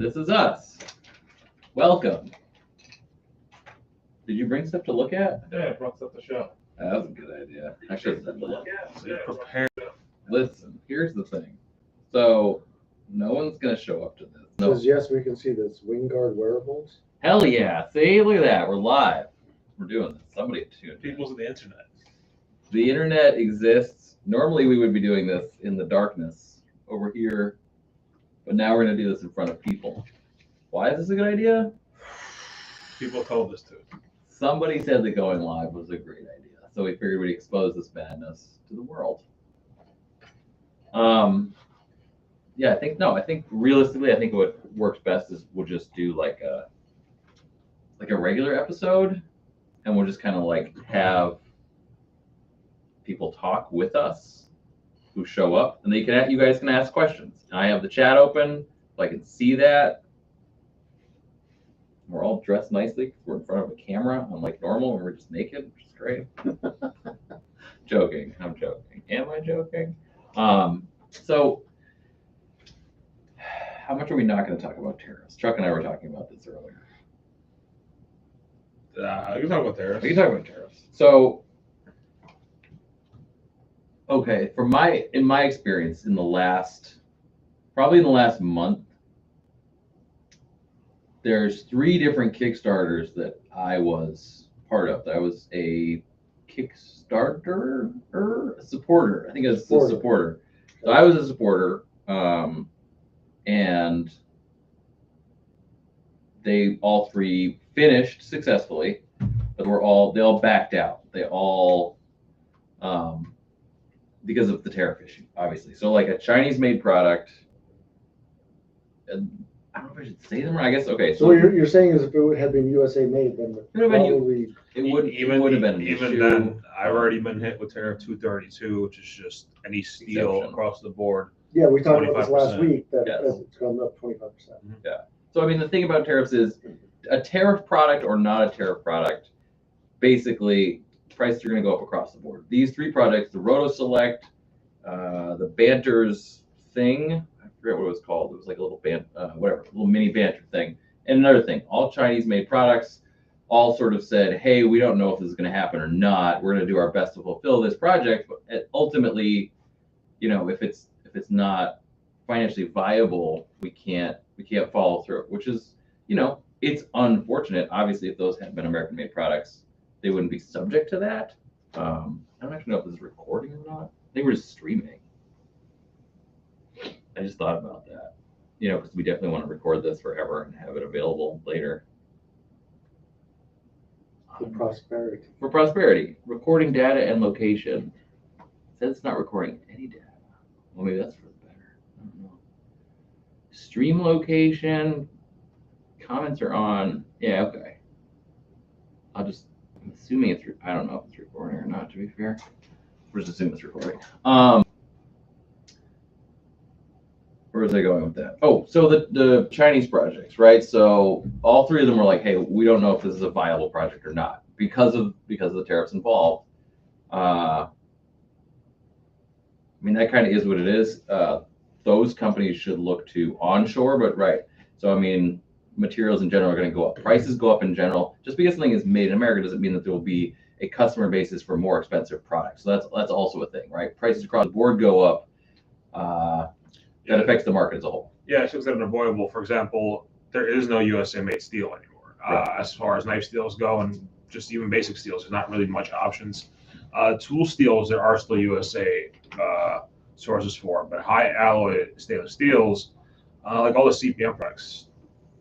This is us. Welcome. Did you bring stuff to look at? Yeah, I brought stuff to show. That was a good idea. Actually, Prepare. listen, here's the thing. So, no one's going to show up to this. No. Says, yes, we can see this. Wingard wearables. Hell yeah. See, look at that. We're live. We're doing this. Somebody tuned in. People's of the internet. The internet exists. Normally, we would be doing this in the darkness over here, but now we're going to do this in front of people. Why is this a good idea? People told us to. Somebody said that going live was a great idea, so we figured we'd expose this madness to the world. Yeah, I think realistically, I think what works best is we'll just do like a regular episode, and we'll just kind of like have people talk with us who show up, and you guys can ask questions. I have the chat open, so I can see that. We're all dressed nicely because we're in front of a camera, unlike normal when we're just naked, which is great. Joking. I'm joking. Am I joking? So how much are we not going to talk about tariffs? Chuck and I were talking about this earlier. You can talk about tariffs. We can talk about tariffs. So, okay, in my experience, probably in the last month, there's 3 different Kickstarters that I was part of. I was a Kickstarter supporter. I think it's a supporter. So I was a supporter, and they all 3 finished successfully, but they all backed out. They all because of the tariff issue, obviously. So like a Chinese-made product. I don't know if I should say them right. I guess okay. So what you're saying is if it had been USA made, then it would have Even been then, I've already been hit with tariff 232, which is just any steel Exemption. across the board. Yeah, we talked about this last 25%. week that Yes. it's gone up 25%. Yeah. So I mean, the thing about tariffs is a tariff product or not a tariff product, basically prices are going to go up across the board. These 3 products, the Roto Select, the Banter's thing. I forget what it was called. It was like a little little mini banter thing. And another thing, all Chinese-made products, all sort of said, "Hey, we don't know if this is going to happen or not. We're going to do our best to fulfill this project, but ultimately, if it's not financially viable, we can't follow through." Which is, it's unfortunate. Obviously, if those had been American-made products, they wouldn't be subject to that. I don't actually know if this is recording or not. I think we're just streaming. I just thought about that, because we definitely want to record this forever and have it available later. For prosperity. Recording data and location. It says it's not recording any data. Well, maybe that's for the better. I don't know. Stream location. Comments are on. Yeah, okay. I'm assuming I don't know if it's recording or not, to be fair. We're just assuming it's recording. Where was I going with that? Oh, so the Chinese projects, right? So all 3 of them were like, "Hey, we don't know if this is a viable project or not because of the tariffs involved." I mean, that kind of is what it is. Those companies should look to onshore, but right. So I mean, materials in general are going to go up. Prices go up in general. Just because something is made in America doesn't mean that there will be a customer basis for more expensive products. So that's also a thing, right? Prices across the board go up. That affects the market as a whole. Yeah, it's unavoidable. For example, there is no USA-made steel anymore. Right. As far as knife steels go, and just even basic steels, there's not really much options. Tool steels, there are still USA sources for, but high alloy stainless steels, like all the CPM products,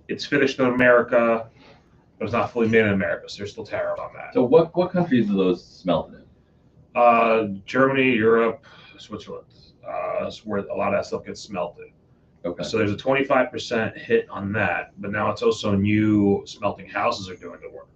it's finished in America, but it's not fully made in America, so there's still tariff on that. So what countries are those smelted in? Germany, Europe, Switzerland. That's where a lot of that stuff gets smelted. Okay. So there's a 25% hit on that, but now it's also new smelting houses are doing the work.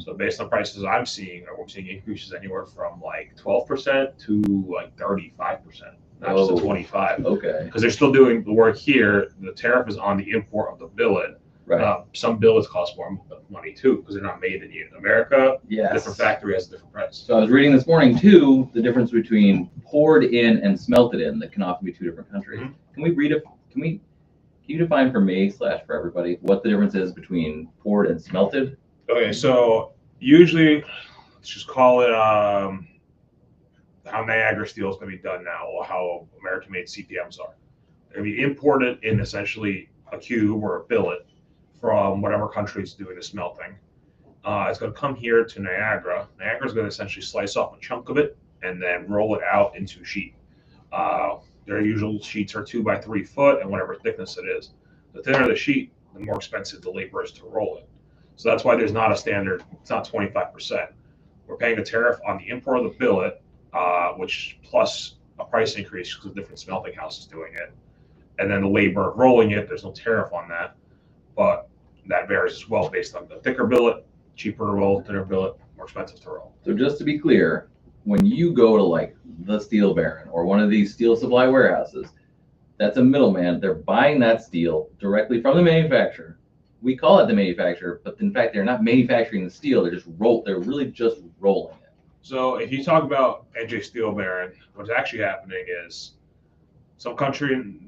So based on prices we're seeing increases anywhere from like 12% to like 35%, not just a 25. Okay. Because they're still doing the work here. The tariff is on the import of the billet. Right. Some billets cost more money too because they're not made in America. Yes. Different factory has a different price. So I was reading this morning too the difference between poured in and smelted in that can often be 2 different countries. Mm-hmm. Can you you define for me / for everybody what the difference is between poured and smelted? Okay, so usually, let's just call it how Niagara steel is going to be done now, or how American-made CPMs are. They're going to be imported in essentially a cube or a billet from whatever country is doing the smelting. It's going to come here to Niagara. Niagara is going to essentially slice off a chunk of it and then roll it out into a sheet. Their usual sheets are 2 by 3 foot and whatever thickness it is. The thinner the sheet, the more expensive the labor is to roll it. So that's why there's not a standard. It's not 25%. We're paying a tariff on the import of the billet, which plus a price increase because different smelting houses doing it, and then the labor of rolling it. There's no tariff on that, but that varies as well based on the thicker billet, cheaper to roll, thinner billet, more expensive to roll. So just to be clear, when you go to like the Steel Baron or one of these steel supply warehouses, that's a middleman. They're buying that steel directly from the manufacturer. We call it the manufacturer, but in fact, they're not manufacturing the steel. They're really just rolling it. So if you talk about NJ Steel Baron, what's actually happening is some country in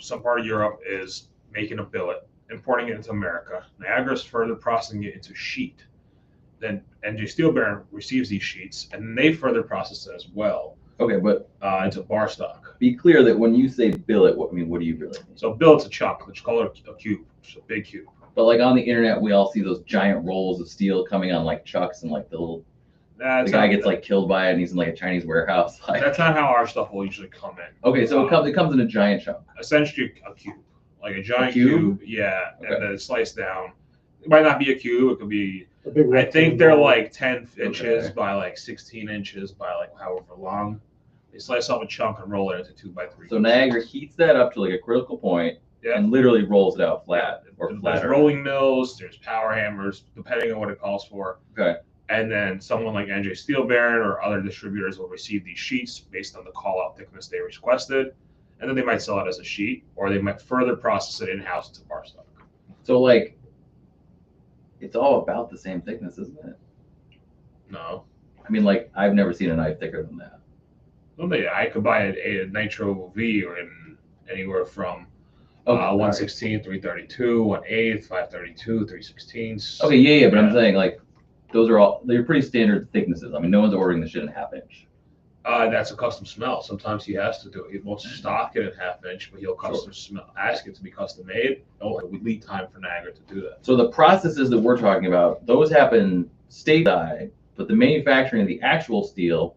some part of Europe is making a billet, importing it into America. Niagara is further processing it into sheet. Then NJ Steel Baron receives these sheets, and then they further process it as well. Okay, but into bar stock. Be clear that when you say billet, what do you really mean? So billet's a chunk. Let's call it a cube. It's a big cube. But like on the internet, we all see those giant rolls of steel coming on like trucks, and like the guy gets like killed by it, and he's in like a Chinese warehouse. Like, that's not how our stuff will usually come in. Okay, so it comes in a giant chunk. Essentially a cube, like a giant cube. Yeah, okay. And then it's sliced down. It might not be a cube. It could be. I think they're like 10 inches by like 16 inches by like however long. They slice off a chunk and roll it into 2 by 3. So Niagara heats that up to like a critical point, and literally rolls it out flat or flatter. There's rolling mills, there's power hammers, depending on what it calls for. Okay. And then someone like NJ Steel Baron or other distributors will receive these sheets based on the call-out thickness they requested, and then they might sell it as a sheet, or they might further process it in-house to bar stock. So like, it's all about the same thickness, isn't it? No. I mean, like, I've never seen a knife thicker than that. Well, I could buy a Nitro V or in anywhere from 116, 332, 1/8, 532, 3/16. Okay, yeah, but I'm saying like they're pretty standard thicknesses. I mean, no one's ordering the shit in 1/2 inch. That's a custom smell. Sometimes he has to do it. He won't stock it in 1/2 inch, but he'll custom smell, ask it to be custom made. Oh, we lead time for Niagara to do that. So the processes that we're talking about, those happen stateside, but the manufacturing of the actual steel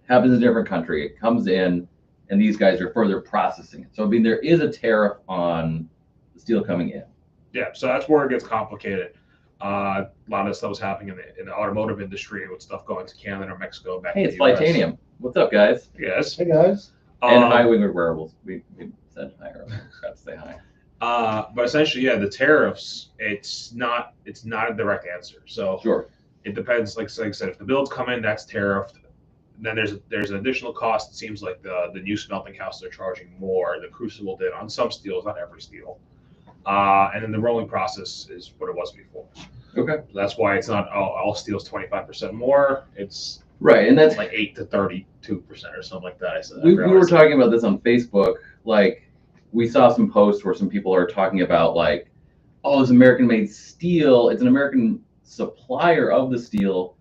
happens in a different country. It comes in, and these guys are further processing it. So I mean, there is a tariff on the steel coming in. Yeah, so that's where it gets complicated. A lot of stuff is happening in the automotive industry with stuff going to Canada or Mexico back. Hey, it's Titanium. What's up, guys? Yes. Hey, guys. And High Wing Wearables. We said hi earlier. Got to say hi. But essentially, yeah, the tariffs. It's not a direct answer. So sure, it depends. Like I said, if the bills come in, that's tariffed. Then there's an additional cost. It seems like the new smelting houses are charging more than Crucible did on some steels, not every steel. And then the rolling process is what it was before. Okay. So that's why it's not all steel's 25% more. It's right, and that's like 8 to 32% or something like that. I said we were talking about this on Facebook. Like, we saw some posts where some people are talking about like, oh, it's American-made steel. It's an American supplier of the steel,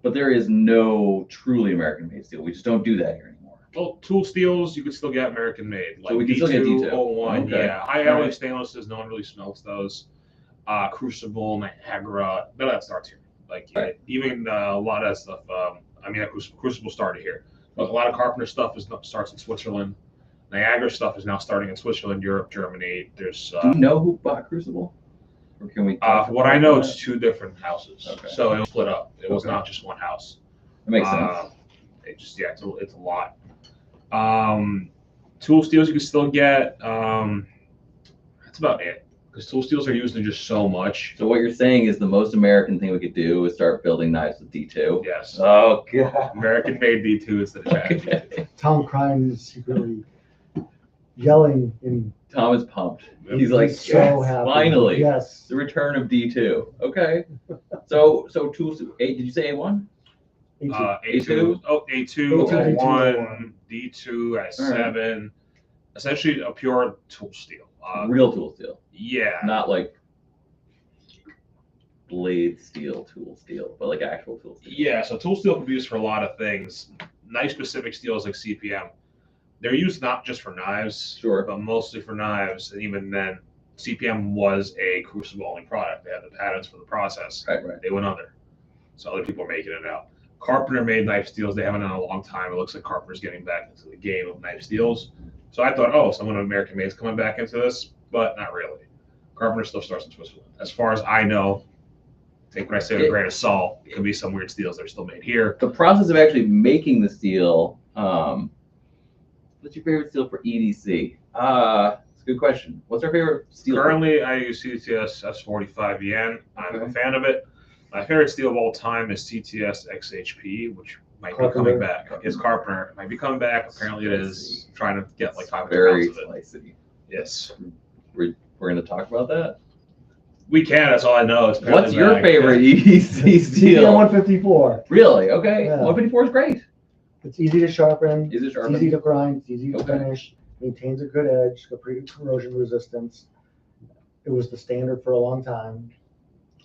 but there is no truly American-made steel. We just don't do that here anymore. Well, tool steels, you could still get American-made. Like so we can still get D2. D201, okay. Yeah. High alloy stainlesses, no one really smelts those. Crucible, Niagara, none of that starts here. Like right. Even a lot of that stuff. Crucible started here, but a lot of Carpenter stuff starts in Switzerland. Niagara stuff is now starting in Switzerland, Europe, Germany. There's. Do you know who bought Crucible? Or can we? For what I know, it's 2 different houses. Okay. So it was split up. It was not just one house. That makes sense. It's a lot. Tool steels you can still get. That's about it. Because tool steels are used in just so much. So what you're saying is the most American thing we could do is start building knives with D2? Yes. Oh, God. American-made D2 instead of Japanese D2. Tom Crine is secretly yelling in. Tom is pumped. He's like, so happy. Finally. Yes. The return of D2. Okay. So tools, did you say A1? A2. Oh, A2, A1, D2, S7. Essentially a pure tool steel. Real tool steel, Yeah. not like blade steel, tool steel, but like actual tool steel. Yeah, so tool steel can be used for a lot of things. Knife specific steels like CPM, they're used not just for knives, Sure. but mostly for knives. And even then, CPM was a crucible only product. They had the patents for the process. Right. They went under. So other people are making it now. Carpenter made knife steels. They haven't in a long time. It looks like Carpenter's getting back into the game of knife steels. So I thought, oh, someone American made is coming back into this, but not really. Carpenter still starts in Switzerland. As far as I know, take what I say with a grain of salt. It could be some weird steels that are still made here. The process of actually making the steel. What's your favorite steel for EDC? It's a good question. What's our favorite steel? Currently, I use CTS S45 yen. I'm a fan of it. My favorite steel of all time is CTS XHP, which might be coming back. It's Carpenter. It might be coming back. Apparently, it is. Trying to get like 500 pounds of it. Spicy. Yes. We're going to talk about that? We can. That's all I know. It's What's your favorite EDC steel? CPM 154. Really? Okay. Yeah. 154 is great. It's easy to sharpen. Is it sharpen? It's easy to grind. It's easy to Okay. finish. Maintains a good edge. Got pretty good corrosion resistance. It was the standard for a long time.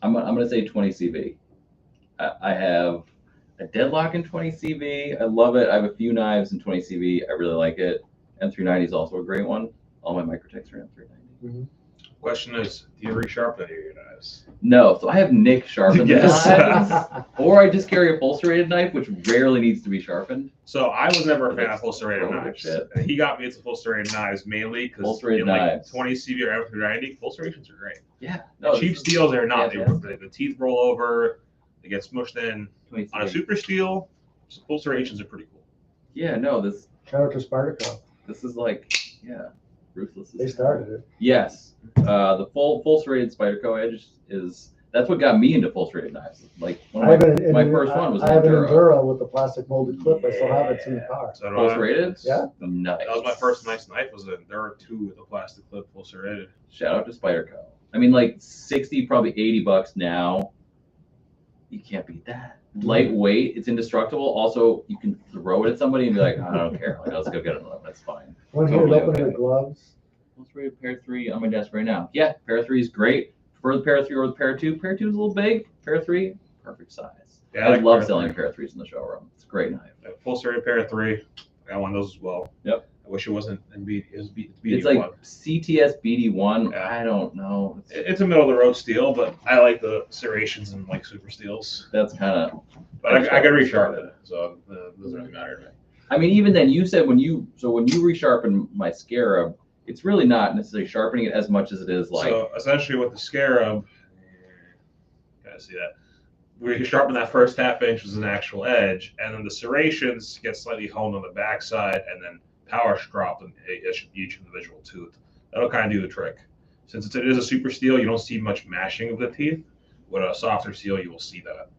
I'm going to say 20 CV. I have a deadlock in 20 CV. I love it. I have a few knives in 20 CV. I really like it. M390 is also a great one. All my Microtechs are M390. Mm-hmm. Question is, do you resharpen any of your knives? No, so I have Nick sharpen Yes. the knives, or I just carry a full serrated knife, which rarely needs to be sharpened. So I was never a fan of full serrated Oh, knives. shit. He got me into full serrated knives mainly Full because serrated in like knives. 20 CV or M390, full serrations are great. Yeah. Cheap steels are not. fantastic. The teeth roll over. They get smushed in. 20 On a CV. super steel, full serrations are pretty cool. Yeah, no, this Shout out to Spartaco. is like, yeah, ruthless. They started it. Yes, the full serrated Spyderco edge that's what got me into full serrated knives. Like one of my first one was I have an Enduro. Enduro with the plastic molded clip. I still have it in the car. So Full serrated. Yeah. Nice. that was my first nice knife. Was an Enduro 2 with a plastic clip, full serrated. Shout out to Spyderco. I mean, like 60, probably $80 now. You can't beat that. Lightweight, it's indestructible. Also, you can throw it at somebody and be like, I don't care. Like, let's go get another one. That's fine. One Totally here, open okay. the gloves. Let's rate pair 3 on my desk right now. Yeah, pair 3 is great. Prefer the pair 3 or the pair 2. Pair 2 is a little big. Pair 3, perfect size. Yeah, I like love pair selling 3. pair 3s in the showroom. It's a great knife. Full serrated pair of 3. I got one of those as well. Yep. I wish it wasn't in BD. It was BD1. It's like CTS BD1. Yeah. I don't know. It's a middle of the road steel, but I like the serrations and like super steels. That's kind of. But I got resharpened, so it doesn't really matter to me. I mean, even then, you said when you resharpen my Scarab, it's really not necessarily sharpening it as much as it is like. So essentially, with the Scarab, gotta see that. We sharpen that first half inch as an actual edge, and then the serrations get slightly honed on the backside, and then power drop in each individual tooth. That'll kind of do the trick. Since it is a super steel, you don't see much mashing of the teeth. With a softer steel, you will see that.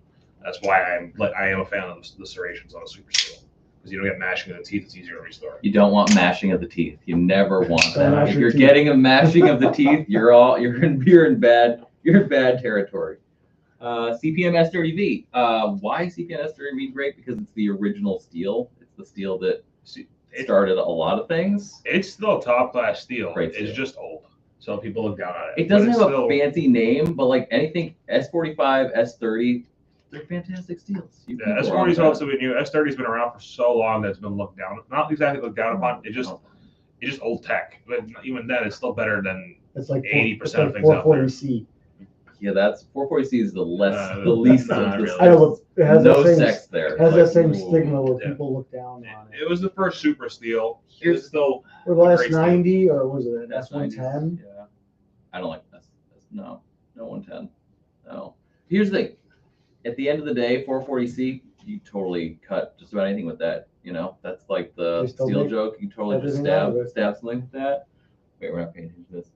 That's why I am a fan of the serrations on a super steel, because you don't get mashing of the teeth. It's easier to restore. You don't want mashing of the teeth. You never want Don't that. mash If your you're teeth. getting a mashing of the teeth, you're in bad territory. CPM S30V. Why CPM S30V is great? Because it's the original steel. It's the steel that started a lot of things. It's still top class steel. Great It's steel. just old, so people look down on it. It doesn't But have it's a fancy name, but like anything S45, S30, they're fantastic steels. Yeah, S40 is relatively new. S30 has been around for so long that it's been looked down. Not exactly looked down upon. It's just old tech. But even then, it's still better than It's like 80% it's of like things out there. 440C. Yeah, that's 440C is the least nah, of the really. I know, but it has no that same, sex there. has Like, that same ooh. stigma where Yeah. people look down on it. it was the first super steel. It's still Or the last great steel. 90, or was it an S90s. S110? Yeah. I don't like S. No 110. No. Here's the thing. At the end of the day, 440C, you totally cut just about anything with that. You know, that's like the They still steel make joke. You totally just everything out of it. stab something with that. Wait, we're not paying attention to this.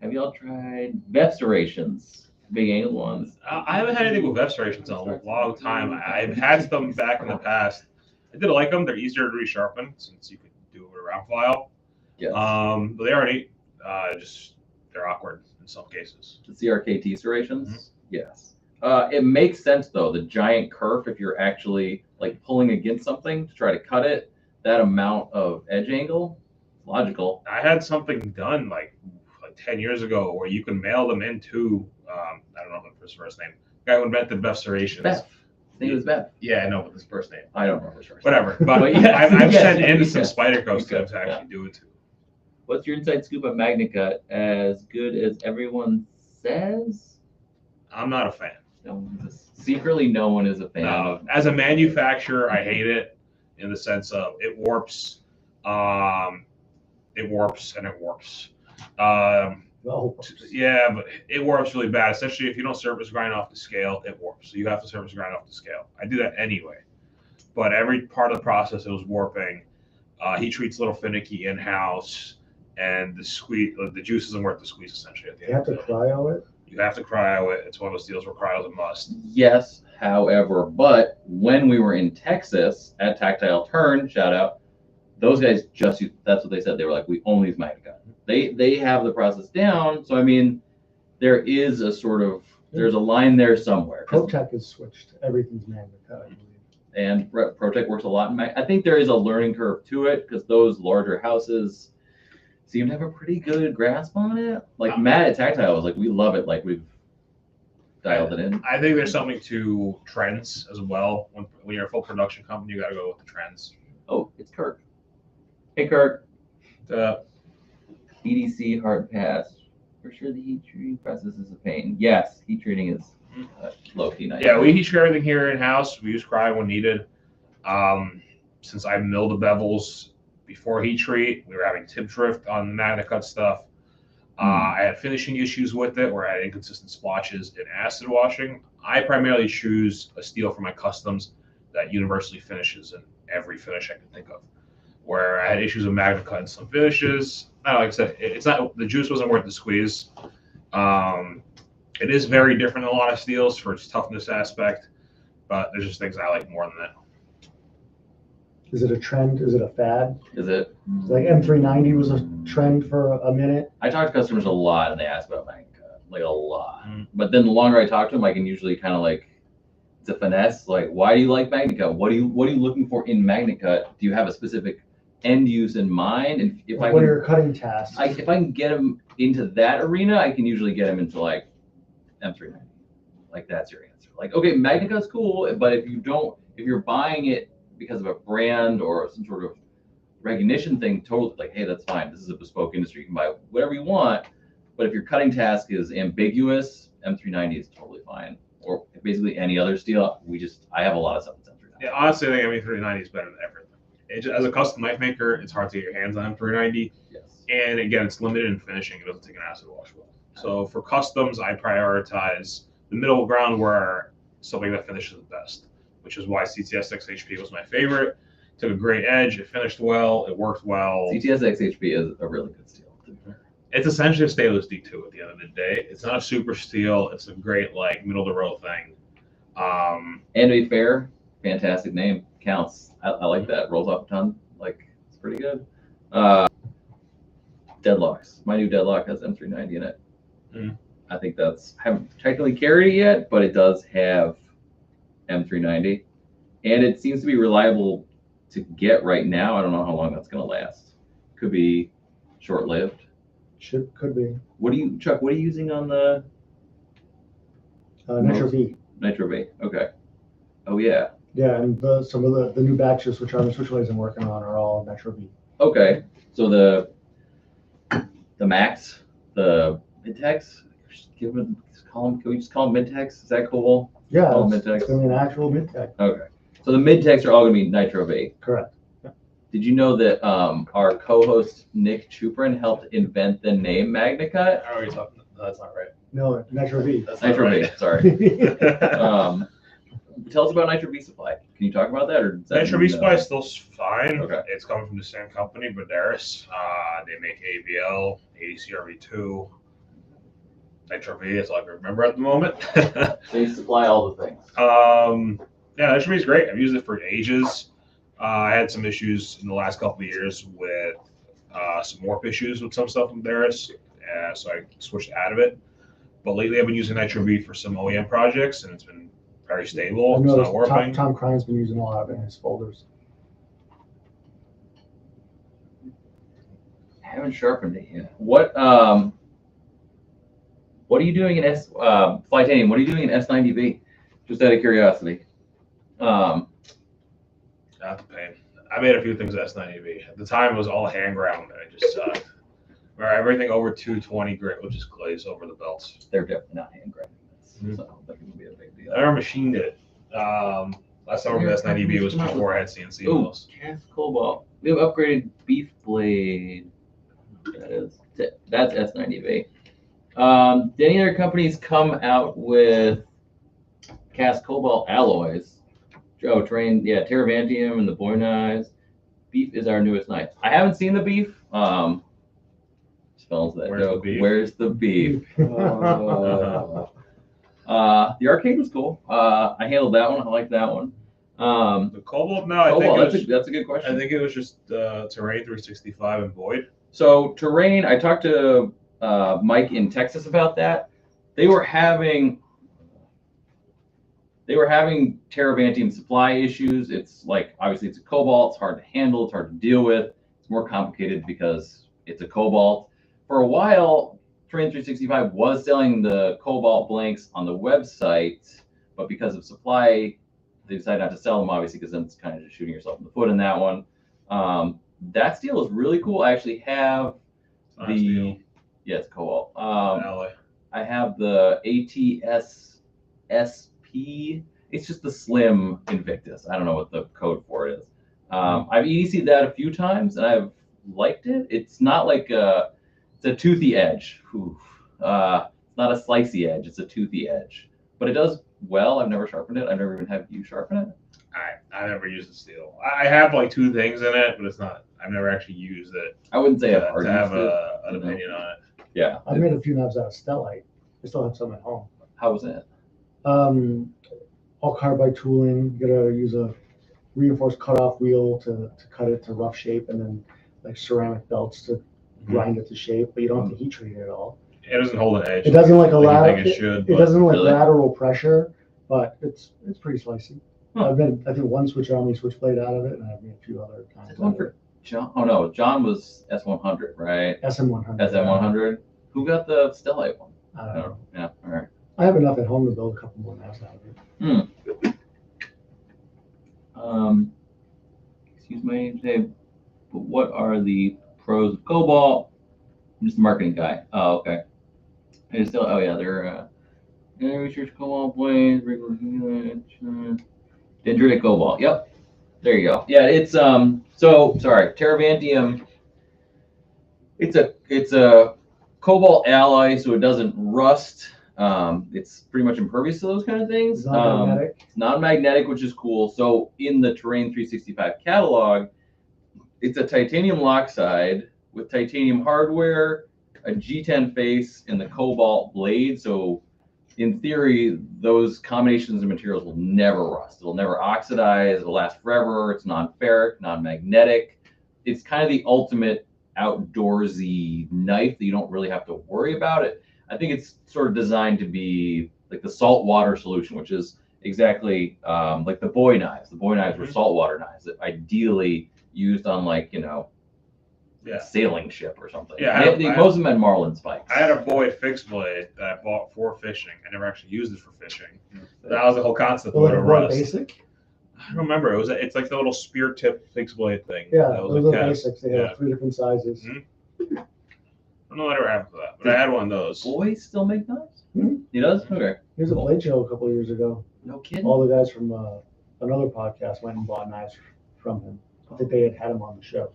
Have y'all tried Vepserations? Big angled ones. I haven't had anything with Vep serrations in a long time. I've had them back in the past. I did like them. They're easier to resharpen since you could do it with a round file. Yes. But they are neat. They're awkward in some cases. The CRKT serrations? Mhm. Yes. It makes sense though. The giant kerf, if you're actually like pulling against something to try to cut it, that amount of edge angle, logical. I had something done like 10 years ago where you can mail them into, I don't know his first name, the guy who invented Beth serrations. Beth. His name is Beth. Yeah, I know, but his first name. I don't remember his first Whatever. name. But yeah, I've yes, sent in yes, some Spyderco stuff yes, to actually do it too. What's your inside scoop on MagnaCut? As good as everyone says? I'm not a fan. No, secretly, no one is a fan. No, as a manufacturer, I hate it in the sense of it warps. It warps and it warps. Yeah, but it warps really bad, especially if you don't surface grind off the scale, it warps. So you have to surface grind off the scale. I do that anyway. But every part of the process it was warping. He treats a little finicky in-house, and the juice isn't worth the squeeze essentially at the end. You have to cryo it? You have to cryo it. It's one of those deals where cryo is a must. Yes, however, but when we were in Texas at Tactile Turn, shout out, those guys just use, that's what they said. They were like, we only use MagnaCut. They have the process down. So I mean, there is a sort of, there's a line there somewhere. ProTech has switched. Everything's MagnaCut, I believe. And ProTech works a lot in I think there is a learning curve to it because those larger houses seem to have a pretty good grasp on it. Like Matt at Tactile was like, we love it. Like we've dialed it in. I think there's something to trends as well. When you're a full production company, you got to go with the trends. Oh, it's Kirk. Hey, Kirk. The EDC hard pass. For sure the heat treating process is a pain. Yes, heat treating is low-key nice. Yeah, we heat treat everything here in-house. We use cryo when needed. Since I milled the bevels before heat treat, we were having tip drift on the MagnaCut stuff. I had finishing issues with it where I had inconsistent splotches in acid washing. I primarily choose a steel for my customs that universally finishes in every finish I can think of. Where I had issues with MagnaCut in some finishes. Like I said, it's not, the juice wasn't worth the squeeze. It is very different than a lot of steels for its toughness aspect, but there's just things I like more than that. Is it a trend? Is it a fad? Is it? Like M390 was a trend for a minute. I talk to customers a lot and they ask about MagnaCut, like a lot. But then the longer I talk to them, I can usually kind of like, it's a finesse. Like, why do you like MagnaCut? What are you looking for in MagnaCut? Do you have a specific end use in mind? And if What are your cutting tasks? if I can get them into that arena, I can usually get them into like M390. Like that's your answer. Like, okay, MagnaCut's cool, but if you're buying it because of a brand or some sort of recognition thing, totally like, hey, that's fine. This is a bespoke industry. You can buy whatever you want. But if your cutting task is ambiguous, M390 is totally fine. Or basically any other steel. I have a lot of stuff with M390. Yeah, honestly, I think M390 is better than everything. As a custom knife maker, it's hard to get your hands on M390. Yes. And again, it's limited in finishing. It doesn't take an acid wash well. So for customs, I prioritize the middle ground where something that finishes the best, which is why CTS XHP was my favorite. Took a great edge. It finished well. It worked well. CTS XHP is a really good steel. It's essentially a stainless D2 at the end of the day. It's not a super steel. It's a great like middle of the road thing. And to be fair, fantastic name. Counts. I like that. Rolls off a ton. Like it's pretty good. Deadlocks. My new deadlock has M390 in it. I think I haven't technically carried it yet, but it does have M390, and it seems to be reliable to get right now. I don't know how long that's going to last. Could be short-lived. Could be. Chuck? What are you using on the Nitro V? Nitro V. Okay. Oh yeah. Yeah, and some of the new batches which Switchblades I'm working on are all Nitro V. Okay. So the Max, the Midtex, can we just call them Midtex? Is that cool? Yeah, All it's Midtex? going to be an actual Midtech. Okay. So the Midtex are all going to be Nitro V. Correct. Did you know that our co-host Nick Chuprin helped invent the name MagnaCut? I already thought that's not right. No, Nitro V. That's not Nitro right. V, sorry. Tell us about Nitro V Supply. Can you talk about that? Or Nitro V Supply is still fine. Okay. It's coming from the same company, Bladeology. They make ABL, ADCRV2, Nitro V. That's all I can remember at the moment. They supply all the things. Yeah, Nitro V is great. I've used it for ages. I had some issues in the last couple of years with some warp issues with some stuff from Bladeology, so I switched out of it. But lately, I've been using Nitro V for some OEM projects, and it's been very stable. It's not warping. Tom Crine's been using a lot of it in his folders. haven't sharpened it yet. What are you doing in Flytanium? What are you doing in S90B? Just out of curiosity. Not the pain. I made a few things at S90B. At the time, it was all hand ground, and it just sucked. Where everything over 220 grit will just glaze over the belts. They're definitely not hand grinding this, so that can be a big deal. I never machined it. Last time with S90B was before I had CNC mills. Cast Cobalt. We have upgraded beef blade. That's S90B. Did any other companies come out with cast cobalt alloys? Oh, Terravantium and the Boy Knives. Beef is our newest knife. I haven't seen the beef. Spells that Where's joke. the beef? Where's the beef? The arcade was cool. I handled that one. I like that one. The Cobalt, no, I think that's a good question. I think it was just Terrain 365 and Void. So Terrain, I talked to Mike in Texas about that. They were having Terravantium supply issues. It's like, obviously it's a cobalt, it's hard to handle, it's hard to deal with. It's more complicated because it's a cobalt. For a while, Terrain 365 was selling the cobalt blanks on the website, but because of supply, they decided not to sell them, obviously, because then it's kind of just shooting yourself in the foot in that one. That steel is really cool. I actually have it's cobalt. Alloy. I have the ATS SP. It's just the slim Invictus. I don't know what the code for it is. I've EDC'd that a few times, and I've liked it. It's not like it's a toothy edge. It's not a slicey edge. It's a toothy edge. But it does well. I've never sharpened it. I've never even had you sharpen it. I never used the steel. I have like two things in it, but it's not. I've never actually used it. I wouldn't say to I've have an opinion on it. Yeah. I made a few knives out of stellite. I still have some at home. How was it? All carbide tooling. You gotta use a reinforced cutoff wheel to cut it to rough shape, and then like ceramic belts to grind it to shape. But you don't have to heat treat it at all. It doesn't hold an edge. It doesn't like a lateral. It doesn't like Really? lateral pressure, but it's pretty slicey. Huh. I've been, I think, one switchblade out of it, and I've made a few other kinds. There's one for John. Oh no, John was S100, right? SM100. SM100. Who got the Stellite one? I don't know. Yeah. All right. I have enough at home to build a couple more knives out of it. Excuse me. But what are the pros of Cobalt? I'm just a marketing guy. Oh, okay. They're research Cobalt blades, regular dendritic Cobalt. Yep. There you go. Yeah, it's Terravantium. It's a cobalt alloy, so it doesn't rust. It's pretty much impervious to those kind of things. It's non-magnetic. It's non-magnetic, which is cool. So in the Terrain 365 catalog, it's a titanium lockside with titanium hardware, a G10 face, and the cobalt blade. So in theory, those combinations of materials will never rust. It'll never oxidize. It'll last forever. It's non-ferric, non-magnetic. It's kind of the ultimate outdoorsy knife that you don't really have to worry about it. I think it's sort of designed to be like the saltwater solution, which is exactly like the Boy Knives. The Boy Knives were saltwater knives that ideally used on like, a sailing ship or something. Yeah, most of them had marlin spikes. I had a Boy fixed blade that I bought for fishing. I never actually used it for fishing. That was the whole concept of it. Basic. I don't remember. It's like the little spear tip fixed blade thing. Yeah, that was those like are basics. They have 3 different sizes. I don't know whatever happened to that, but I had one of those. Boy still make knives? Hmm? He does? Okay. Here's a blade show a couple of years ago. No kidding. All the guys from another podcast went and bought knives from him. I think they had had him on the show.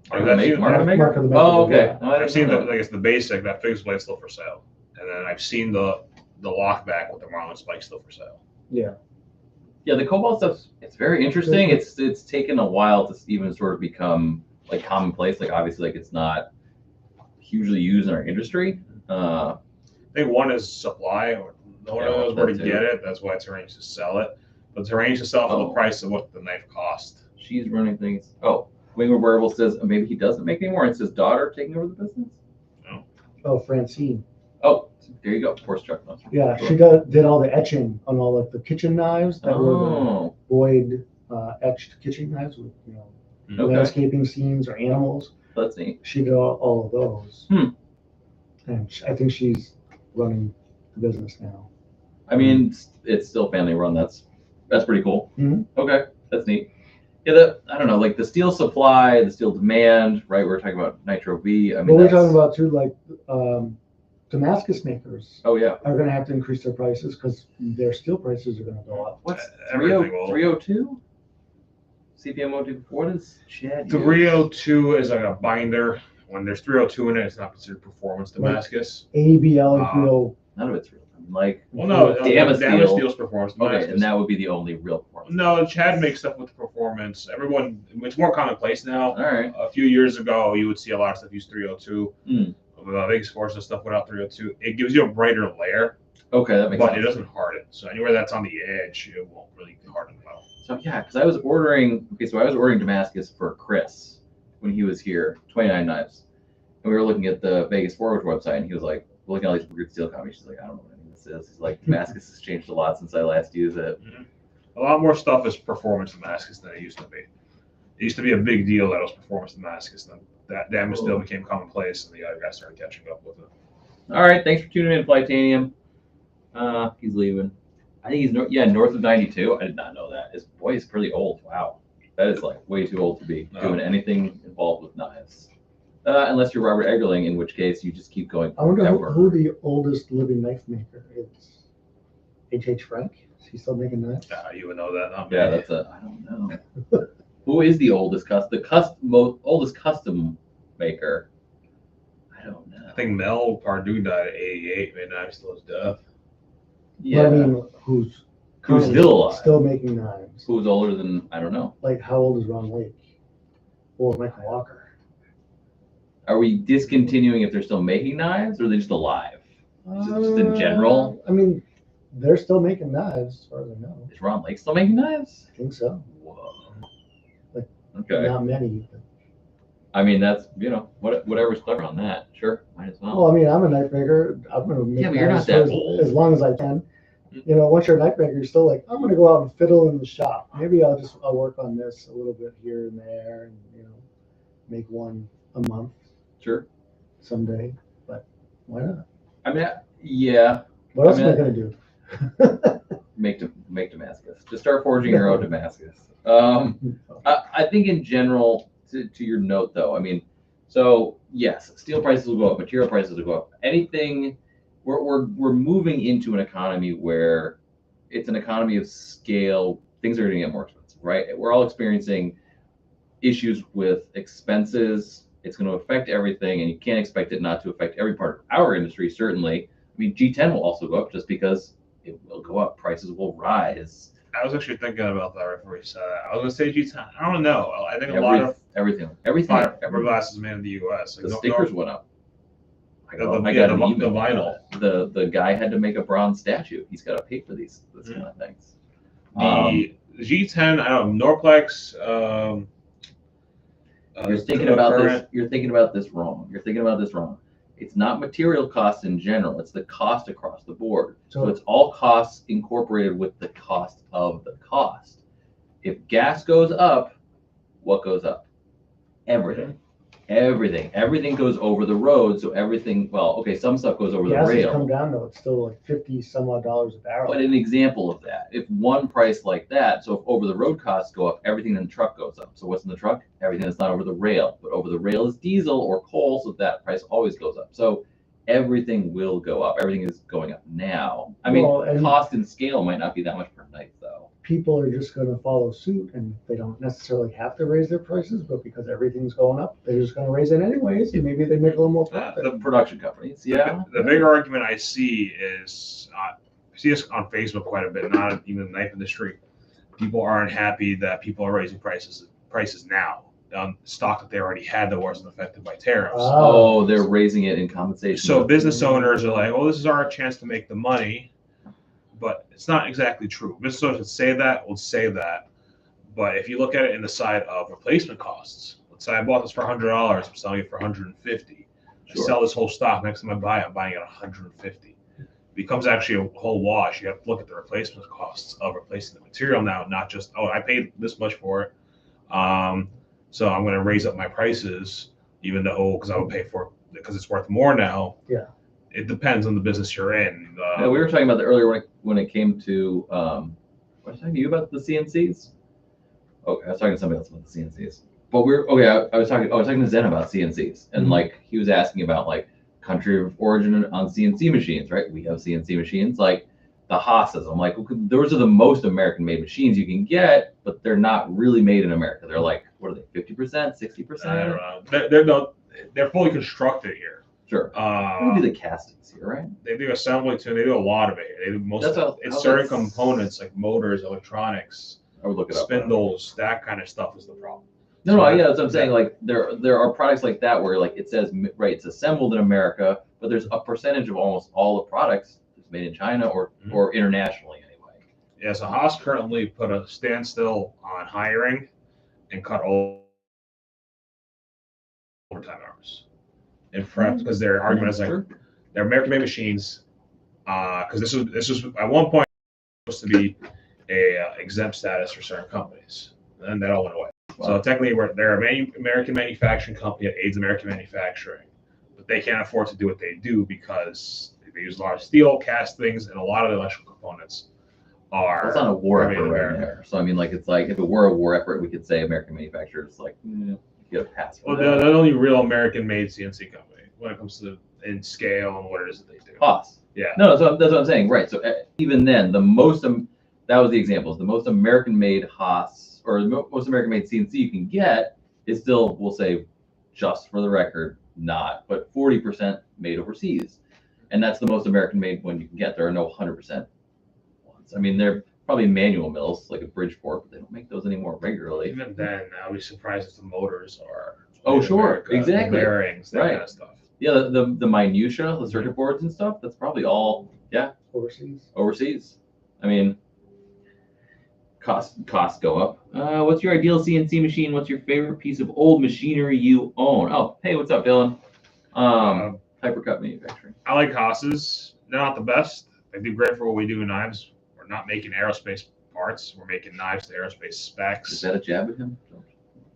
Mark the Maker? the Maker. Oh, okay. Yeah. No, I I've seen that. the basic, that fixed blade still for sale, and then I've seen the lockback with the marlin spike still for sale. Yeah. Yeah, the cobalt stuff, it's very interesting. It's taken a while to even sort of become like commonplace. Like obviously, like it's not hugely used in our industry. I think one is supply, or no one knows where to get it. That's why Terrain used to sell it. But Terrain used to sell for the price of what the knife cost. She's running things. Oh, Wingwood Wearable says maybe he doesn't make anymore. It's his daughter taking over the business. Oh, Francine. Oh, there you go. Horse truck. Yeah, she did all the etching on all like the kitchen knives that were the Boyd etched kitchen knives with landscaping scenes or animals. That's neat. She did all of those. Hmm. And I think she's running the business now. I mean, it's still family run. That's pretty cool. Mhm. Okay, that's neat. Yeah, I don't know, like the steel supply, the steel demand, right? We're talking about Nitro V. I mean, But we're that's, talking about too, like Damascus makers oh yeah. are going to have to increase their prices because their steel prices are going to go up. What's Everything will. 302? CPM02? What is Chad? 302 is like a binder. When there's 302 in it, it's not considered performance Damascus. ABL and 30. None of it's real. I mean, like, Well, no, Damascus Steel's performance Damascus. okay, and that would be the only real performance. No, Chad makes stuff with the performance. Everyone, it's more commonplace now. All right. A few years ago, you would see a lot of stuff use 302. Mm. Big sports and stuff without 302. It gives you a brighter layer, Okay, that makes but sense. it doesn't harden. So anywhere that's on the edge, it won't really harden well. So yeah, because I was ordering. Okay, so I was ordering Damascus for Chris when he was here, 29 knives, and we were looking at the Vegas Forward website, and he was like, we're looking at all these weird steel combinations. He's like, I don't know what any of this is. He's like, Damascus has changed a lot since I last used it. A lot more stuff is performance Damascus than it used to be. It used to be a big deal that it was performance Damascus. Then that damage still became commonplace, and the other guys started catching up with it. All right, thanks for tuning in, Flightanium. He's leaving. I think he's north of 92. I did not know that. His boy is pretty old. Wow, that is like way too old to be doing anything involved with knives. Unless you're Robert Eggerling, in which case you just keep going. I wonder forever. who the oldest living knife maker is. H.H. Frank? Is he still making knives? You would know that. Not me. Yeah, I don't know. Who is the oldest oldest custom maker? I don't know. I think Mel Pardue died at 88. Maybe I'm still his death. Yeah. But I mean, who's currently still alive? Still making knives. Who's older than, I don't know. Like, how old is Ron Lake? Or Michael Walker? Are we discontinuing if they're still making knives, or are they just alive? Just in general? I mean, they're still making knives, as far as I know. Is Ron Lake still making knives? I think so. Whoa. Like, Okay. Not many. But... I mean, that's, whatever's clever on that. Sure, might as well. Well, I mean, I'm a knife maker. I'm going to make Yeah, but you're knives not that for old. as long as I can. You know, once you're a knife maker, you're still like, I'm going to go out and fiddle in the shop. Maybe I'll work on this a little bit here and there, and make one a month. Sure. Someday, but why not? I mean, yeah. What else am I going to do? Make Damascus. Just start forging your own Damascus. I think in general, to your note though, I mean, so yes, steel prices will go up, material prices will go up. Anything, we're moving into an economy where it's an economy of scale. Things are going to get more expensive, right? We're all experiencing issues with expenses. It's going to affect everything, and you can't expect it not to affect every part of our industry. Certainly, I mean, G10 will also go up just because it will go up. Prices will rise. I was actually thinking about that right before you said that. I was going to say G10. I don't know. I think a lot of everything. Fiberglass is made in the U.S. The stickers went up. I got an the email. vinyl. The guy had to make a bronze statue. He's got to pay for this kind of things. The G10, I don't know, Norplex. You're thinking about this wrong. It's not material costs in general. It's the cost across the board. So it's all costs incorporated with the cost of the cost. If gas goes up, what goes up? Everything. Everything goes over the road. So everything, some stuff goes over the rail. Gas has come down though. It's still like $50 some odd a barrel. But an example of that, if one price like that, so if over the road costs go up, everything in the truck goes up. So what's in the truck? Everything that's not over the rail. But over the rail is diesel or coal, so that price always goes up. So everything will go up. Everything is going up now. I mean, cost and scale might not be that much per night though. People are just going to follow suit, and they don't necessarily have to raise their prices, but because everything's going up, they're just going to raise it anyways, and maybe they make a little more profit. The production companies, yeah. The bigger argument I see is, I see this on Facebook quite a bit, not even the knife industry. People aren't happy that people are raising prices now on stock that they already had that wasn't affected by tariffs. Oh, they're raising it in compensation. So business owners are like, oh, this is our chance to make the money. But it's not exactly true. Business owners would say that. But if you look at it in the side of replacement costs, let's say I bought this for $100, I'm selling it for $150. I sell this whole stock. Next time I buy it, I'm buying it at $150. It becomes actually a whole wash. You have to look at the replacement costs of replacing the material now, not just, I paid this much for it. So I'm going to raise up my prices. even though because I would pay for it because it's worth more now. Yeah. It depends on the business you're in. Yeah, we were talking about that earlier when it came to what was I talking to you about the CNCs? Okay, I was talking to somebody else about the CNCs. But I was talking to Zen about CNCs, and like he was asking about like country of origin on CNC machines, right? We have CNC machines like the Haas's. I'm like, okay, those are the most American-made machines you can get, but they're not really made in America. They're like, what are they, 50%, 60%? I don't know. They're fully constructed here. Sure. They do the castings here, right? They do assembly too. They do a lot of it. They do most. It's certain components like motors, electronics, I would look it up. spindles, that kind of stuff is the problem. No, yeah, that's what I'm saying. Like there are products like that where like it says right, it's assembled in America, but there's a percentage of almost all the products that's made in China or internationally anyway. Yeah, so Haas currently put a standstill on hiring and cut all overtime hours. In front because their argument is like they're American-made machines. Because this was at one point supposed to be a exempt status for certain companies, and that all went away. Wow. So technically, they're an American manufacturing company that aids American manufacturing, but they can't afford to do what they do because they use a lot of steel castings and a lot of the electrical components are. It's not a war effort right there. So I mean, like it's like if it were a war effort, we could say American manufacturers like. Get a pass. Well, they're the only real American-made CNC company when it comes to in scale and what it is that they do. Haas. Yeah. No, that's what I'm saying. Right. So even then, that was the examples. The most American-made Haas or the most American-made CNC you can get is still, we'll say, just for the record, not, but 40% made overseas, and that's the most American-made one you can get. There are no 100% ones. I mean, they're probably manual mills like a Bridgeport, but they don't make those anymore regularly. Even then, I would be surprised if the motors are. Oh, sure, exactly. The bearings, that kind of stuff. Yeah, the minutia, the circuit boards and stuff. That's probably all overseas. I mean, costs go up. What's your ideal CNC machine? What's your favorite piece of old machinery you own? Oh, hey, what's up, Dylan? Hypercut manufacturing. I like Haas's. They're not the best. They do great for what we do in knives. Not making aerospace parts. We're making knives to aerospace specs. Is that a jab at him?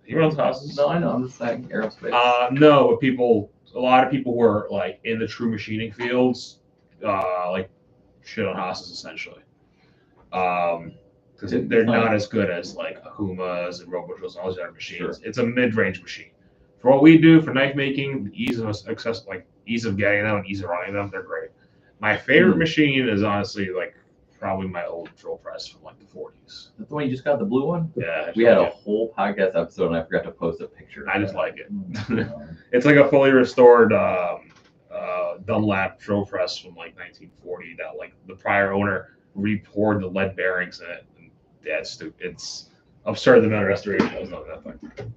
He runs Haas's. No, I know. I'm just saying aerospace. No, but a lot of people who are like in the true machining fields, like shit on Haas's essentially, because they're not as good as like Akumas and Robotrills and all these other machines. Sure. It's a mid-range machine. For what we do for knife making, the ease of getting them and ease of running them, they're great. My favorite machine is honestly like. Probably my old drill press from like the 40s. That's the one you just got, the blue one? Yeah. We had a whole podcast episode and I forgot to post a picture. I just like it. It's like a fully restored Dunlap drill press from like 1940 that like the prior owner re-poured the lead bearings in it. And yeah, it's absurd the amount of restoration that was done that thing.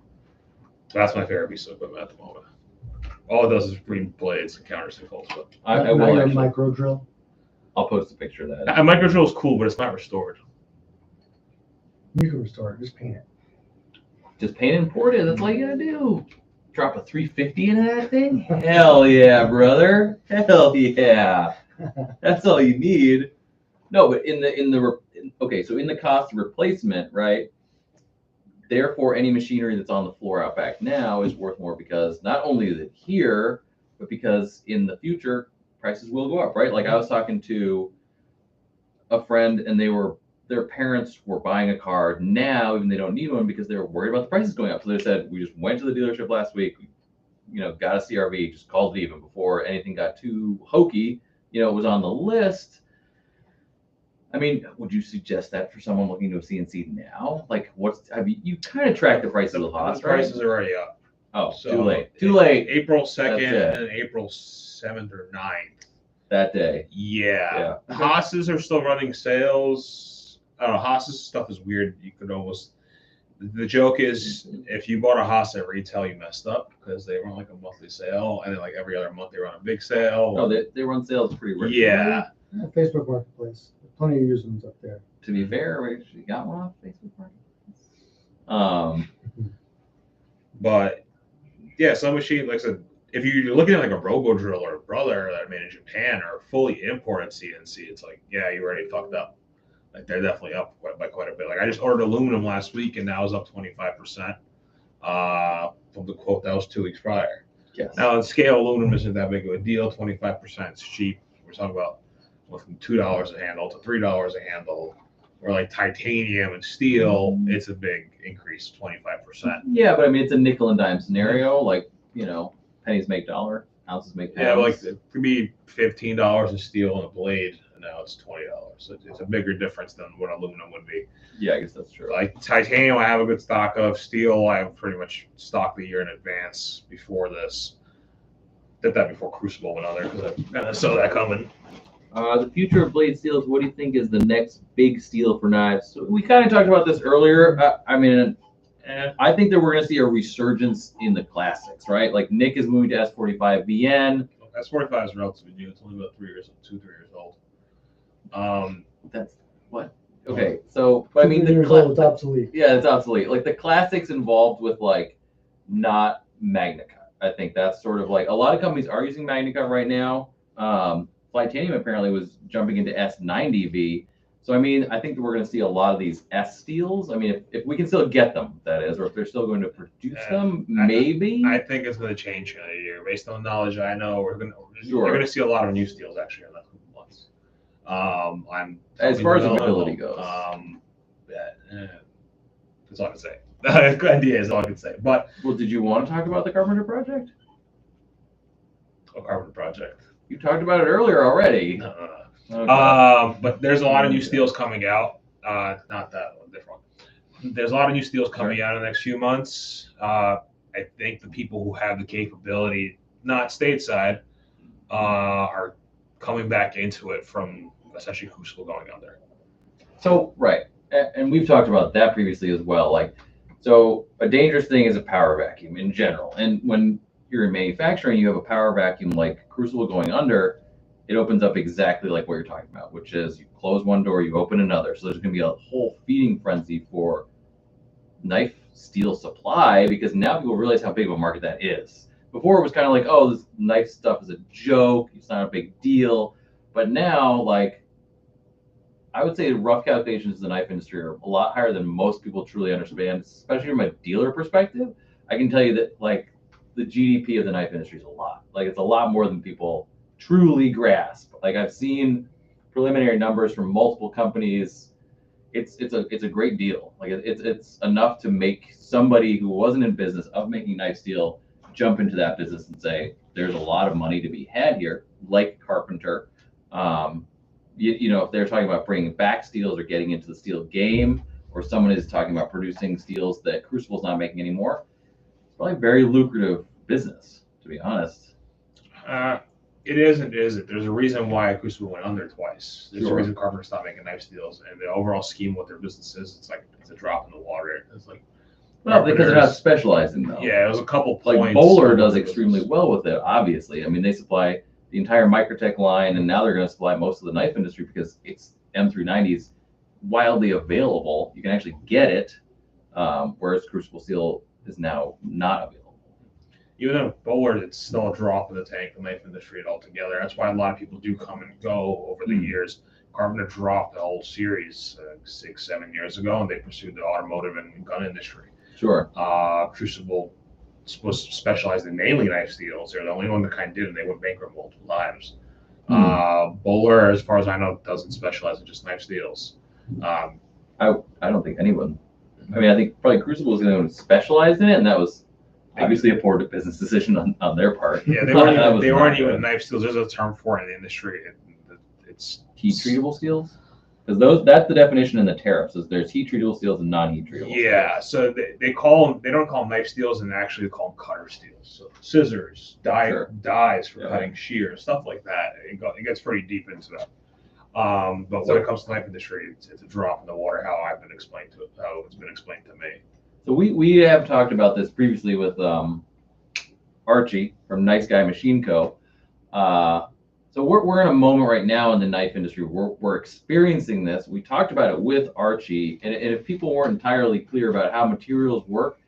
That's my favorite piece of equipment at the moment. All it does is green blades and countersinkholes. But I will actually micro drill. I'll post a picture of that. A micro drill is cool, but it's not restored. You can restore it. Just paint it. Just paint and pour it. That's all you gotta do. Drop a 350 into that thing. Hell yeah, brother. Hell yeah. That's all you need. No, but in the cost of replacement, right? Therefore, any machinery that's on the floor out back now is worth more because not only is it here, but because in the future. Prices will go up, right? Like I was talking to a friend and their parents were buying a car now, even they don't need one because they were worried about the prices going up. So they said, we just went to the dealership last week, got a CRV, just called it even before anything got too hokey, it was on the list. I mean, would you suggest that for someone looking to a CNC now? Like you kind of track the prices of the Haas, right? Prices are already up. Oh, so too late. April 2nd and April 7th or 9th. That day. Yeah. Haas's are still running sales. I don't know. Haas's stuff is weird. You could almost. The joke is if you bought a Haas at retail, you messed up because they run like a monthly sale, and then like every other month they run a big sale. No, they run sales pretty regularly. Yeah. Facebook Marketplace. Plenty of used ones up there. To be fair, we actually got one off Facebook Marketplace. But yeah, some machine like I said. If you're looking at like a robo drill or a brother that are made in Japan or fully imported CNC, it's like, yeah, you already fucked up. Like they're definitely up by quite a bit. Like I just ordered aluminum last week and now it's up 25%. from the quote that was 2 weeks prior. Yes. Now, on scale, aluminum isn't that big of a deal. 25% is cheap. We're talking about from $2 a handle to $3 a handle. Or like titanium and steel, it's a big increase, 25%. Yeah, but I mean, it's a nickel and dime scenario. Like, you know, pennies make dollar, ounces make pounds. Yeah, but like it could be $15 in steel and a blade, and now it's $20. So it's a bigger difference than what aluminum would be. Yeah, I guess that's true. Like titanium, I have a good stock of. Steel, I have pretty much stocked the year in advance before this. Did that before Crucible went under because I kind of saw that coming. The future of blade steels, what do you think is the next big steel for knives? So we kind of talked about this earlier. I mean, I think that we're going to see a resurgence in the classics, right? Like Nick is moving to S45 VN. S45 is relatively new. It's only about 3 years old. That's what? Okay, so but I mean, it's obsolete. Yeah, it's obsolete. Like the classics involved with like not MagnaCut. I think that's sort of like a lot of companies are using MagnaCut right now. Titanium apparently was jumping into S90V. So, I mean, I think that we're going to see a lot of these S steels. I mean, if we can still get them, that is, or if they're still going to produce them, maybe. I think it's going to change in a year. Based on the knowledge I know, you're going to see a lot of new steels actually in the next couple months. As far as ability goes. That's all I can say. Good idea is all I can say. But well, did you want to talk about the Carpenter Project? A Carpenter Project. You talked about it earlier already. No. Okay. But there's a lot of new steels coming out. Not that one, different one. There's a lot of new steels coming out in the next few months. I think the people who have the capability, not stateside, are coming back into it from essentially Crucible going under. So, right. And we've talked about that previously as well. Like, so a dangerous thing is a power vacuum in general. And when you're in manufacturing, you have a power vacuum like Crucible going under, it opens up exactly like what you're talking about, which is you close one door, you open another. So there's going to be a whole feeding frenzy for knife steel supply because now people realize how big of a market that is. Before it was kind of like, oh, this knife stuff is a joke, it's not a big deal. But now, like, I would say rough calculations in the knife industry are a lot higher than most people truly understand, especially from a dealer perspective. I can tell you that, like, the GDP of the knife industry is a lot. Like, it's a lot more than people truly grasp. Like, I've seen preliminary numbers from multiple companies. It's a great deal. Like, it's enough to make somebody who wasn't in business of making knife steel jump into that business and say, there's a lot of money to be had here, like Carpenter. You know, if they're talking about bringing back steels or getting into the steel game, or someone is talking about producing steels that Crucible's not making anymore, it's probably a very lucrative business, to be honest. It is and it isn't. There's a reason why Crucible went under twice. There's a reason Carpenter stopped making knife steels, and the overall scheme of what their business is, it's a drop in the water. It's like, well, because they're not specializing though. Yeah, it was a couple points. Like Bowler does extremely well with it, obviously. I mean, they supply the entire Microtech line, and now they're going to supply most of the knife industry because it's M390 is wildly available. You can actually get it, whereas Crucible steel is now not available. Even though Bowler, it's still a drop in the tank, the knife industry altogether. That's why a lot of people do come and go over the years. Carpenter dropped the whole series 6-7 years ago, and they pursued the automotive and gun industry. Sure. Crucible supposed to specialize in mainly knife steels. They're the only one that kind of did, and they went bankrupt multiple times. Bowler, as far as I know, doesn't specialize in just knife steels. I don't think anyone. I mean, I think probably Crucible was going to specialize in it, and that was obviously a poor business decision on their part. Yeah, they weren't even knife steels. There's a term for it in the industry. It's heat treatable steels. Because that's the definition in the tariffs. Is there's heat treatable steels and non-heat treatable. Yeah, steels. So they don't call them knife steels, and actually call them cutter steels. So scissors, dies for cutting shears, stuff like that. It gets pretty deep into that. But when it comes to the knife industry, it's a drop in the water. How it's been explained to me. So we have talked about this previously with Archie from Nice Guy Machine Co. So we're in a moment right now in the knife industry. We're experiencing this. We talked about it with Archie, and if people weren't entirely clear about how materials work,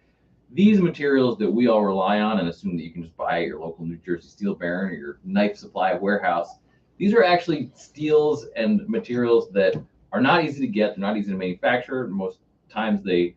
these materials that we all rely on and assume that you can just buy at your local New Jersey Steel Baron or your knife supply warehouse, these are actually steels and materials that are not easy to get. They're not easy to manufacture. Most times they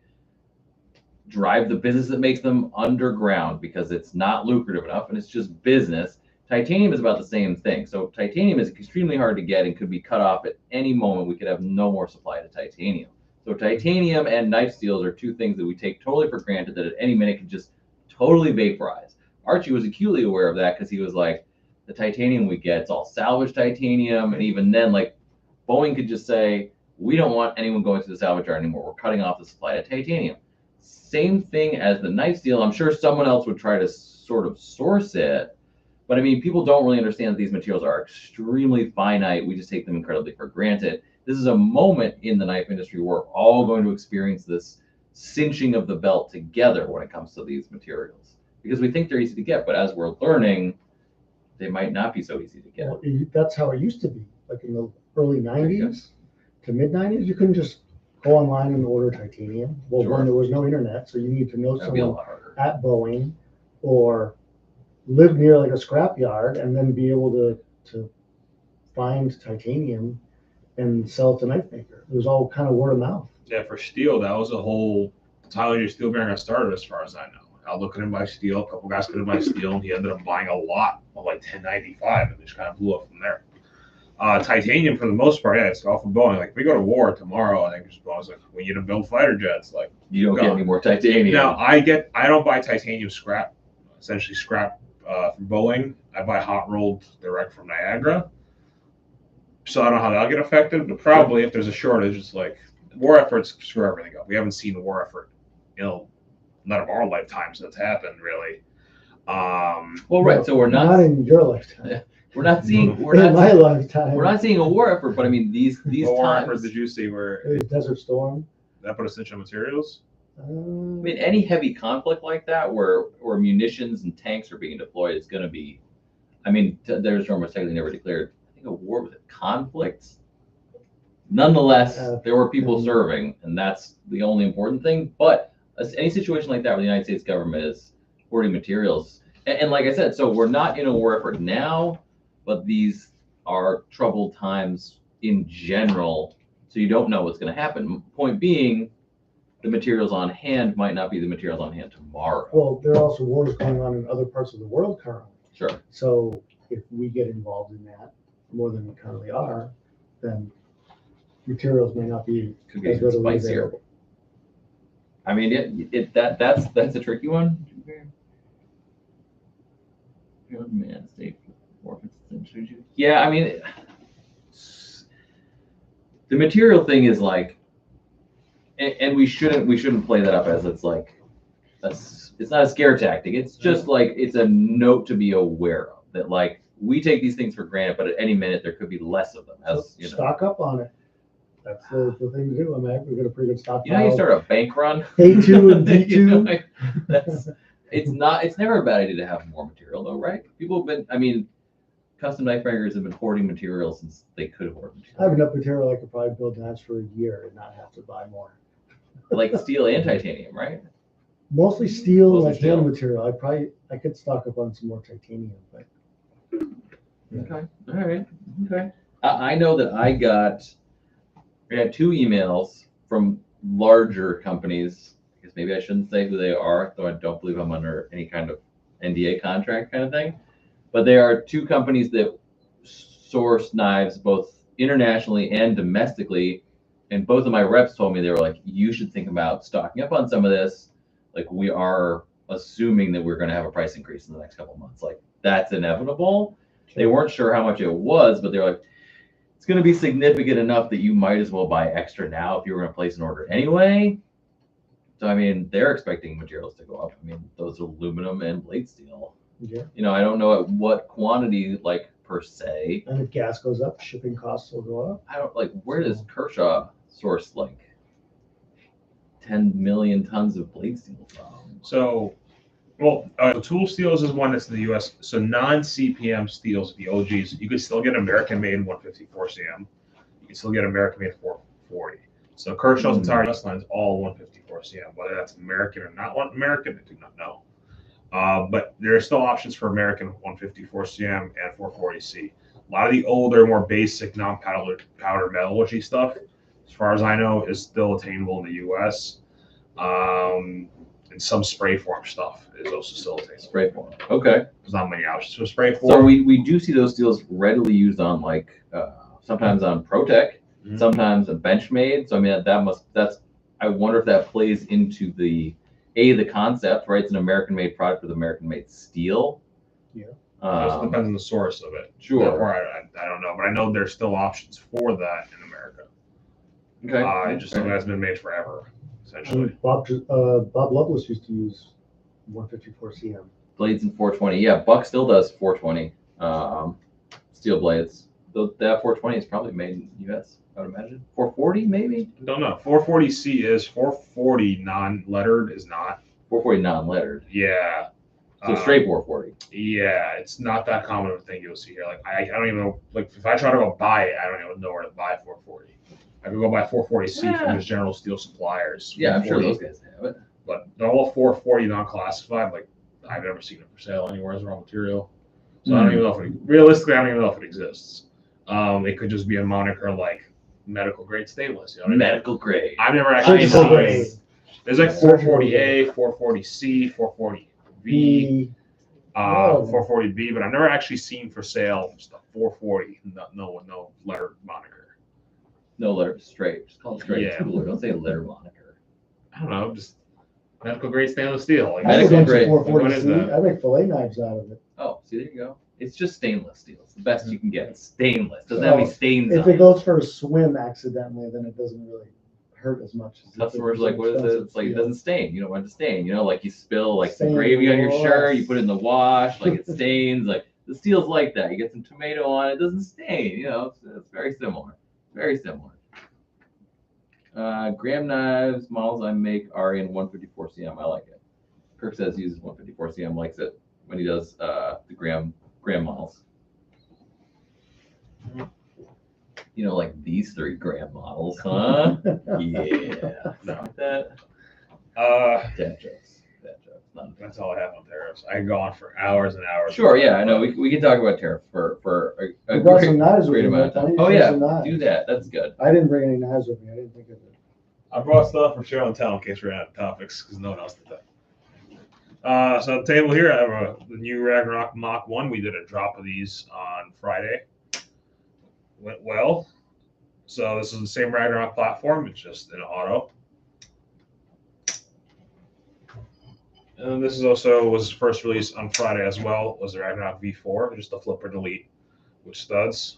drive the business that makes them underground because it's not lucrative enough and it's just business. Titanium is about the same thing. So titanium is extremely hard to get and could be cut off at any moment. We could have no more supply to titanium. So titanium and knife steels are two things that we take totally for granted that at any minute could just totally vaporize. Archie was acutely aware of that because he was like, the titanium we get, it's all salvaged titanium. And even then, like, Boeing could just say, we don't want anyone going to the salvage yard anymore. We're cutting off the supply of titanium. Same thing as the knife steel. I'm sure someone else would try to sort of source it. But I mean, people don't really understand that these materials are extremely finite. We just take them incredibly for granted. This is a moment in the knife industry where we're all going to experience this cinching of the belt together when it comes to these materials. Because we think they're easy to get, but as we're learning, they might not be so easy to get. Well, that's how it used to be. Like in the early 90s to mid 90s, you couldn't just go online and order titanium. Well, Sure. when there was no internet, so you need to know That'd be a someone lot harder. at Boeing or live near like a scrap yard and then be able to find titanium and sell it to knife maker. It was all kind of word of mouth. Yeah, for steel, that was a whole. That's how your steel bearing got started, as far as I know. I was looking to buy steel. A couple guys couldn't buy steel, and he ended up buying a lot of like 1095, and just kind of blew up from there. Titanium, for the most part, yeah, it's all from Boeing. Like, if we go to war tomorrow, I think just Boeing's like, we need to build fighter jets. Like, You don't get any more titanium. now I don't buy titanium scrap, essentially scrap from Boeing. I buy hot rolled direct from Niagara. So I don't know how that'll get affected, but probably if there's a shortage, it's like war efforts screw everything up. We haven't seen a war effort, none of our lifetimes that's happened really. Well, right. So we're not in your lifetime. We're not seeing In my lifetime. we're not seeing a war effort, but I mean these What war effort times. did you see where Desert Storm. that put a cinch on materials? I mean, any heavy conflict like that, where munitions and tanks are being deployed, is going to be. I mean, there's rumors technically never declared. I think a war with conflicts. Nonetheless, there were people serving, and that's the only important thing. But any situation like that, where the United States government is hoarding materials, and like I said, so we're not in a war effort now, but these are troubled times in general. So you don't know what's going to happen. Point being, the materials on hand might not be the materials on hand tomorrow. Well, there are also wars going on in other parts of the world currently. Sure. So if we get involved in that more than we currently are, then materials may not be Could be as readily spicier. available. I mean, that's a tricky one. Man, state yeah, I mean, the material thing is like, and we shouldn't play that up as it's like, it's not a scare tactic. It's just like it's a note to be aware of that. Like we take these things for granted, but at any minute there could be less of them. As you know, Stock up on it. That's the thing to do. I mean, we've got a pretty good stockpile. you know, you start a bank run. A2 and D2. You know, like, it's never a bad idea to have more material though, right? People have been, I mean, custom knife makers have been hoarding material since they could have hoarded material. I have enough material I could probably build knives for a year and not have to buy more. Like steel and titanium, right? Mostly steel, Mostly like steel. hand material. I could stock up on some more titanium, but Okay. All right. Okay. I know that I had 2 emails from larger companies. I guess maybe I shouldn't say who they are, though I don't believe I'm under any kind of NDA contract kind of thing. But there are 2 companies that source knives both internationally and domestically. And both of my reps told me, they were like, you should think about stocking up on some of this. Like, we are assuming that we're going to have a price increase in the next couple of months. Like, that's inevitable. They weren't sure how much it was, but they're like, it's going to be significant enough that you might as well buy extra now if you were going to place an order anyway. So, I mean, they're expecting materials to go up. I mean, those are aluminum and blade steel. yeah. You know, I don't know at what quantity, like, per se. And if gas goes up, shipping costs will go up. I don't, like, where does Kershaw source, like, 10 million tons of blade steel from? So, tool steels is one that's in the U.S. So non-CPM steels, the OGs, you can still get American-made 154 CM. You can still get American-made 440. So Kershaw's entire US line is all 154 CM. Whether that's American or not American, I do not know. But there are still options for American 154 CM and 440C. A lot of the older, more basic non-powder metallurgy stuff, as far as I know, is still attainable in the U.S. and some spray form stuff is also still attainable. Spray form. Okay. There's not many options for spray form. So we do see those steels readily used on like sometimes on ProTech, sometimes a Benchmade. So I mean that's I wonder if that plays into the concept, right? It's an American-made product with American-made steel. Yeah. It also depends on the source of it. Sure. Therefore, I don't know, but I know there's still options for that in America. Okay. Just something that's been made forever, essentially. Bob Loveless used to use 154 cm. Blades in 420. Yeah, Buck still does 420 steel blades. That 420 is probably made in the U.S. I would imagine. 440 maybe. Don't know. 440C is 440 non-lettered is not. 440 non-lettered. Yeah. So straight 440. Yeah, it's not that common of a thing you'll see here. Like I don't even know. Like if I try to go buy it, I don't even know where to buy 440. I could go buy 440C from just general steel suppliers. Yeah, I'm sure those guys have it. But they're all 440 non-classified. Like I've never seen it for sale anywhere as raw material. So I don't even know if realistically, I don't even know if it exists. It could just be a moniker like medical grade stainless. You know what I mean? Medical grade. I've never actually Surgical seen grade. it. There's like 440A, 440C, 440B, 440B, but I've never actually seen for sale just a 440. No letter moniker. No letter, straight. Just call it straight. Yeah. Tooler. Don't say letter moniker. I don't know, just medical grade stainless steel. Like, Medical grade. What is 440C. that? I make fillet knives out of it. Oh, see, there you go. It's just stainless steel. It's the best you can get. It's stainless. Doesn't have any stains If on it goes for a swim accidentally, then it doesn't really hurt as much. As Customers like, what is it? It's like it doesn't stain. You don't want it to stain. You know, like you spill like some Stain gravy on your shirt, you less. put it in the wash, like it stains. Like the steel's like that. You get some tomato on it, doesn't stain. You know, it's very similar. Very similar. Graham knives models I make are in 154 cm. I like it. Kirk says he uses 154 cm, likes it when he does the Graham models. You know, like these 3 Graham models, huh? Yeah. Like that. Dad jokes. None. That's all I have on tariffs. I can go on for hours and hours. Sure, yeah, I know. We can talk about tariffs for a We brought some knives with great me. amount of I time. need to Oh show yeah, some knives. do that. That's good. I didn't bring any knives with me. I didn't think of it. I brought stuff for show and tell in case we're out of topics because no one else did that. So on the table here, I have the new Ragnarok Mach 1. We did a drop of these on Friday. Went well. So this is the same Ragnarok platform. It's just an auto. And this is also was first released on Friday as well. Was the Ragnarok V4, just a flipper delete with studs.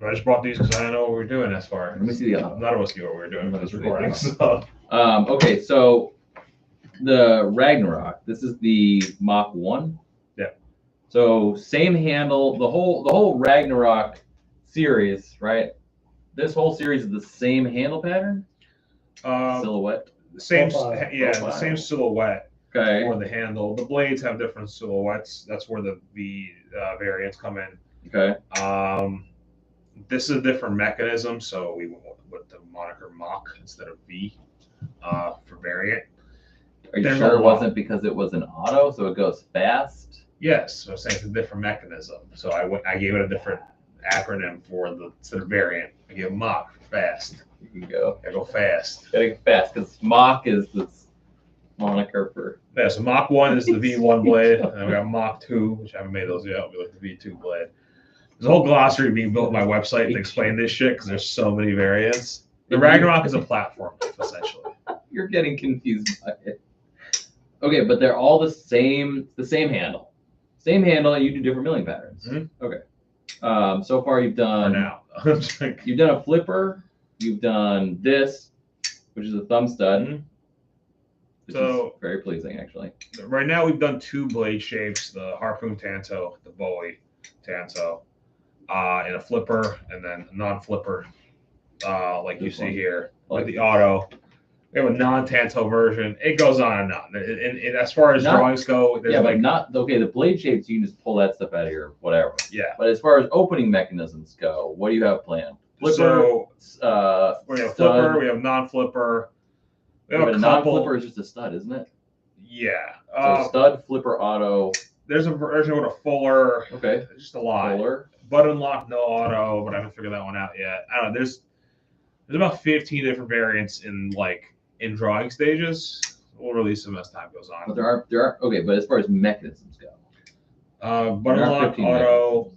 But I just brought these because I don't know what we're doing as far. Let me see the auto. None of us knew what we were doing for Let me this see the recording. auto. So. Okay, so the Ragnarok. This is the Mach 1. Yeah. So same handle. The whole Ragnarok series, right? This whole series is the same handle pattern. Silhouette. The same, Profile. yeah, the Profile. same silhouette Okay. for the handle. The blades have different silhouettes. That's where the variants come in. Okay. This is a different mechanism, so we went with the moniker Mach instead of V for variant. Are you There's sure a it lot. wasn't because it was an auto, so it goes fast? Yes, so I'm saying it's a different mechanism. So I gave it a different acronym for the instead of variant. I gave it Mach for fast. You can go. I go fast. Gotta go fast because Mach is this moniker for. Yeah, so Mach 1 is the V1 blade, and we got Mach 2, which I haven't made those yet. It'll be like the V2 blade. There's a whole glossary being built on my website to explain this shit because there's so many variants. The Ragnarok is a platform, essentially. You're getting confused by it. Okay, but they're all the same handle. Same handle, and you do different milling patterns. Mm-hmm. Okay. So far you've For done now. you've done a flipper, you've done this, which is a thumb stud. Mhm. Which So- is very pleasing actually. Right now, we've done 2 blade shapes: the harpoon tanto, the Bowie tanto, and a flipper, and then a non-flipper, like you This see one. here Like with the auto. We have a non-tanto version. It goes on and on. And as far as Not- drawings go, there's Yeah, like but not okay. The blade shapes, you can just pull that stuff out of your whatever. yeah. But as far as opening mechanisms go, what do you have planned? Flipper, So we have stud. flipper, we have non-flipper, we have But a a couple. non-flipper is just a stud, isn't it? Yeah. So stud, flipper, auto. There's a version with a fuller. Okay. Just a lot. Fuller. Button lock, no auto, but I haven't figured that one out yet. I don't know. There's about 15 different variants in like in drawing stages. We'll release them as time goes But on. there are okay. But as far as mechanisms go, Button there are lock, 15 auto,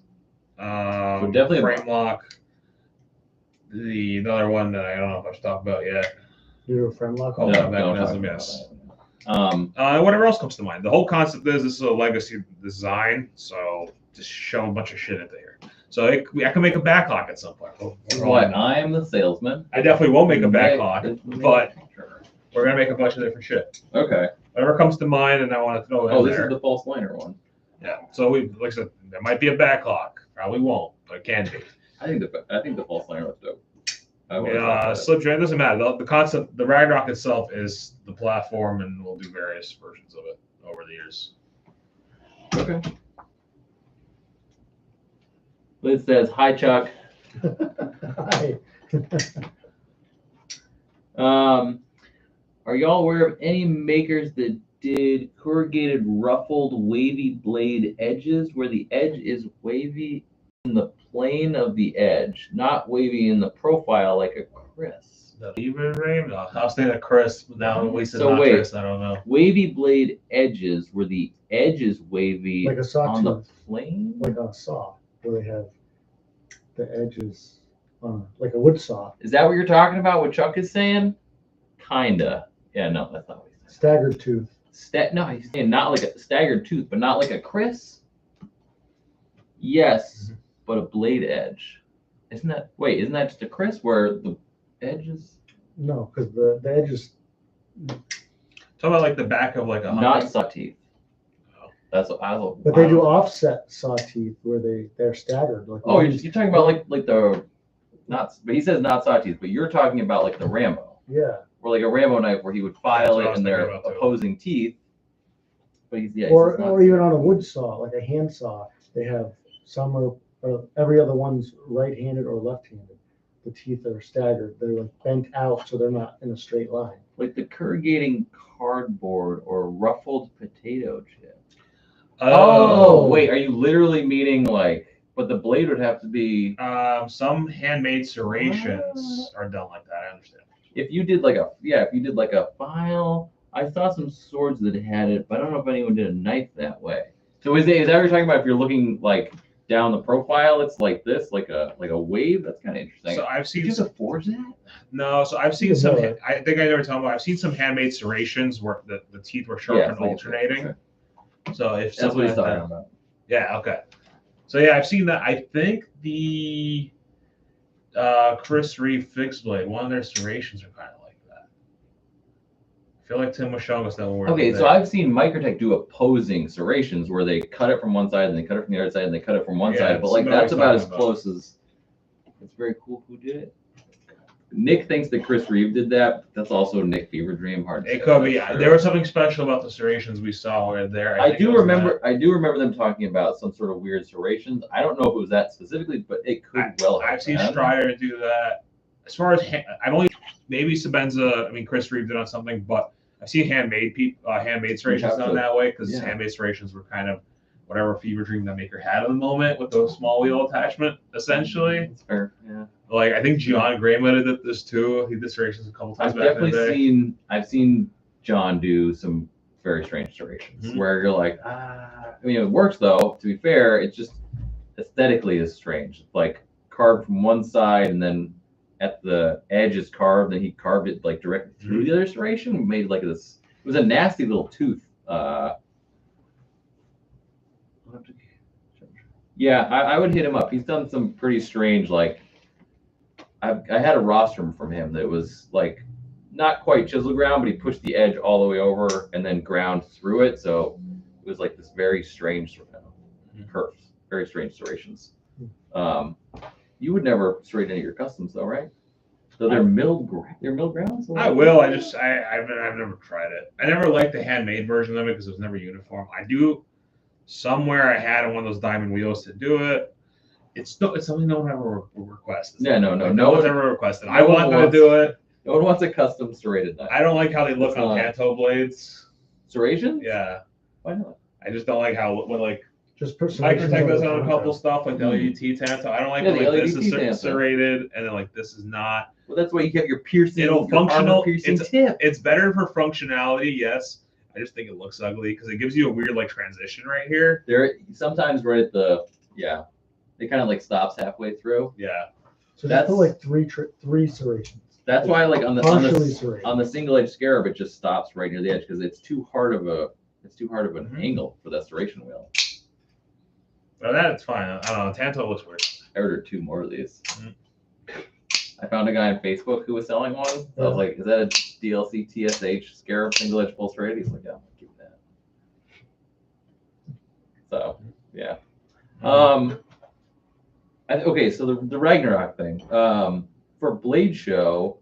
So definitely a frame lock. Another one that I don't know if I should talk about yet. Your friend lock. Oh, no, yeah, don't talk mechanism, about yes. that. Whatever else comes to mind. The whole concept is this is a legacy design, so just shove a bunch of shit into here. So I can make a backlock at some point. This is why I am the salesman. I definitely won't make a You may- backlock, you may- but Sure. we're gonna make a bunch of different shit. Okay. Whatever comes to mind, and I want to throw it Oh, in this there. is the false liner one. Yeah. So like I said, there might be a backlock. Probably won't, but it can be. I think the false liner looks dope. Slip joint doesn't matter. The concept, the Ragnarok itself is the platform, and we'll do various versions of it over the years. Okay. Liz says, "Hi, Chuck." Hi. Are y'all aware of any makers that did corrugated ruffled wavy blade edges where the edge is wavy in the plane of the edge, not wavy in the profile like a Chris? The Beaver Dream? No, I was thinking of Chris, but now at least it's So not wait. Chris. I don't know. Wavy blade edges where the edge is wavy Like a saw on the tooth. plane? Like on a saw, where they have the edges on, like a wood saw. Is that what you're talking about? What Chuck is saying? Kinda. Yeah, no, that's not what he's saying. Staggered tooth. No, he's saying not like a staggered tooth, but not like a Chris. Yes, but a blade edge. Isn't that just a Chris where the edge is No, because the edge is Talk about like the back of like a not hunting. saw teeth? Oh. That's what I love. But they do offset saw teeth where they're staggered. Like Oh, you're talking about like the not, but he says not saw teeth, but you're talking about like the Rambo, yeah. or like a Rambo knife where he would file That's what I it was and their thinking about, too. opposing teeth. But he says Or not or even on a wood saw, like a hand saw, they have some are every other one's right-handed or left-handed. The teeth are staggered. They're like bent out, so they're not in a straight line. like the corrugating cardboard or ruffled potato chip. Oh, Wait, are you literally meaning like? But the blade would have to be. Some handmade serrations are done like that. I understand. If you did like a file, I saw some swords that had it, but I don't know if anyone did a knife that way. So is that what you're talking about? If you're looking like down the profile, it's like this, like a wave. That's kind of interesting. So I've Did seen you just forge that? no. So I've seen Yeah, some. no. I think I never talked about. I've seen some handmade serrations where the teeth were sharp and it's like- alternating. okay. So if That's something what he's like talking that, about. yeah, okay. So yeah, I've seen that. I think the Chris Reeve fixed blade, one of their serrations are kind of like that. I feel like Tim was showing us that when we were Okay, there. so I've seen Microtech do opposing serrations where they cut it from one side and they cut it from the other side and they cut it from one Yeah, side, but like somebody that's was about as talking about. close as. It's very cool who did it. Nick thinks that Chris Reeve did that. That's also Nick Fever Dream. Hard to say It could if be. that's true. There was something special about the serrations we saw right there. I think do it was remember them talking about some sort of weird serrations. I don't know if it was that specifically, but it could well have I've seen been. Strider do that. As far as I've only maybe Sabenza. I mean, Chris Reeve did on something, but I've seen handmade serrations done that way because Yeah. handmade serrations were kind of whatever fever dream that maker had at the moment with the small wheel attachment, essentially. That's fair. Yeah. Like I think John Gray might have did this too. He did serrations a couple times I've back in the definitely day. I've seen John do some very strange serrations Mhm. where you're like, I mean, it works though. To be fair, it just aesthetically is strange. It's like carved from one side and then at the edge is carved, and he carved it like directly through the other serration. We made like this. It was a nasty little tooth. Yeah, I would hit him up. He's done some pretty strange like. I had a rostrum from him that was like not quite chisel ground, but he pushed the edge all the way over and then ground through it. So it was like this very strange sort of curves, very strange serrations. You would never serrate any of your customs though, right? So they're milled grounds. I will. I've never tried it. I never liked the handmade version of it because it was never uniform. I do. Somewhere I had one of those diamond wheels to do it. It's something no one ever requested. Yeah, no one's ever requested. no I one want them to wants- do it. No one wants a custom serrated knife. I don't like how they look It's on not- Panto blades. Serrations? Yeah, Why not? I just don't like how when like Just personalization. Microtech does it on a couple stuff like the Hmm. LEDT Tanto. I don't like Yeah, when the like this LEDT is Tanto. serrated and then like this is not. Well, that's why you get your piercing. It'll your functional. armor-piercing tip. It's better for functionality, yes. I just think it looks ugly because it gives you a weird like transition right here. There sometimes right at the it kind of like stops halfway through. Yeah. So that's like three serrations. That's why like on Partially serrated. the single edge scarab it just stops right near the edge because it's too hard of an angle for that serration wheel. Well, that's fine. I don't know. Tanto looks weird. I ordered 2 more of these. I found a guy on Facebook who was selling one. So I was like, "Is that a DLC TSH scarab single edge full serrated?" He's like, "Yeah, I'll keep that." So yeah. Okay, so the Ragnarok thing. For Blade Show,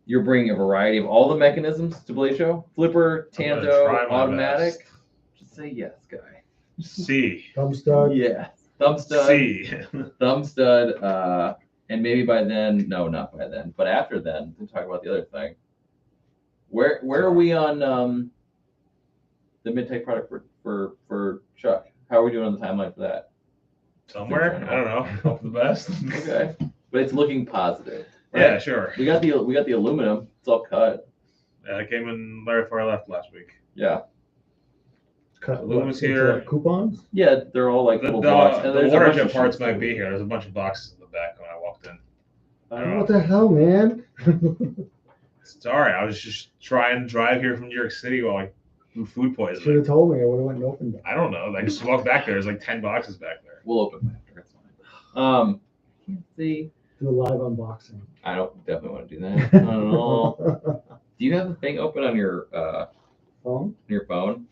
you're bringing a variety of all the mechanisms to Blade Show. Flipper, Tanto, automatic. Best. Just say yes, guy. C. Thumb stud. Yeah. Thumb stud. C. Thumb stud. And maybe by then, no, not by then, but after then, we'll talk about the other thing. Where are we on the mid-tech product for Chuck? How are we doing on the timeline for that? Somewhere. I don't know. Hope for the best. Okay, but it's looking positive. Right? Yeah, sure. We got the aluminum. It's all cut. Yeah, it came in right before I left last week. Yeah. Cut. Aluminum's Into, here. like, coupons. Yeah, they're all like The little blocks. And there's a water bunch jet of parts shit might too. be here. There's a bunch of boxes in the back when I walked in. I don't know. What the hell, man? It's all right. I was just trying to drive here from New York City while I do food Should poisoning. have told me. I would have went and opened it. I don't know. I just walked back there. There's like 10 boxes back there. We'll open them after. It's fine. Can't see. Do a live unboxing. I don't definitely want to do that. I don't know. Do you have the thing open on your Phone? phone?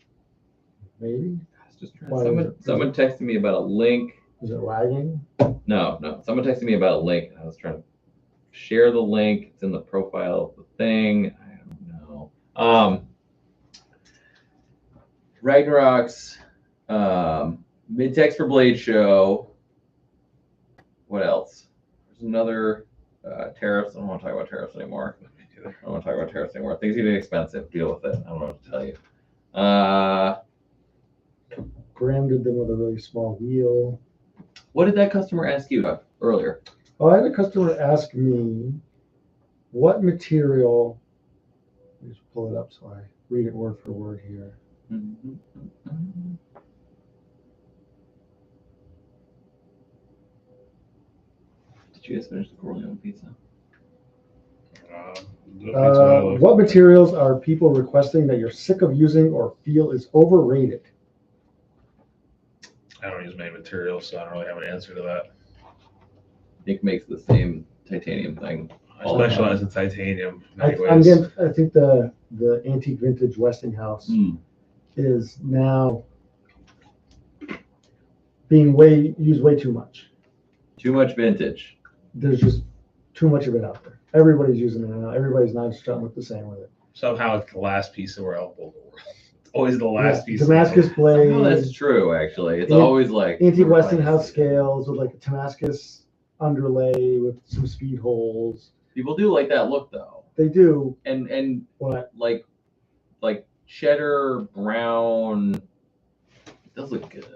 Maybe. I was just trying. Why Someone texted me about a link. Is it lagging? No. Someone texted me about a link. And I was trying to share the link. It's in the profile of the thing. I don't know. Ragnarok's mid-text for Blade Show. What else? There's another tariffs. I don't want to talk about tariffs anymore. Things are getting expensive. Deal with it. I don't know what to tell you. Graham did them with a really small wheel. What did that customer ask you about earlier? Oh, I had a customer ask me what material. Let me just pull it up so I read it word for word here. Did you guys finish the Corleone pizza? What materials are people requesting that you're sick of using or feel is overrated? I don't use many materials, so I don't really have an answer to that. Nick makes the same titanium thing. I specialize in titanium. I think the antique vintage Westinghouse is now being used way too much. Too much vintage. There's just too much of it out there. Everybody's using it now. Everybody's not just trying to look the same with it. Somehow it's the last piece of our elbow. It's always the last piece. Damascus blade. Oh, that's true, actually. It's always like antique Westinghouse scales with like a Damascus underlay with some speed holes. People do like that look though. They do. And What? like cheddar brown. It does look good.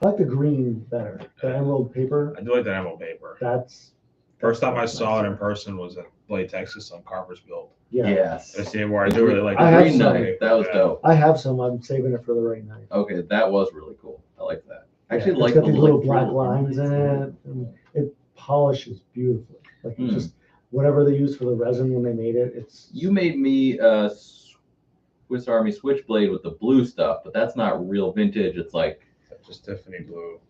I like the green better. The emerald paper. I do like that emerald paper. That's First time I saw it in person was at Blade, Texas on Carver's Build. yeah. Yes. That's the where I do really like I the have green some. paper. That was dope. I have some. I'm saving it for the right night. Okay, that was really cool. I like that. I actually It's like got the these little like, black lines in it. And it polishes beautifully. Like it just whatever they used for the resin when they made it. It's You made me a Swiss Army Switchblade with the blue stuff, but that's not real vintage. It's like That's just Tiffany blue.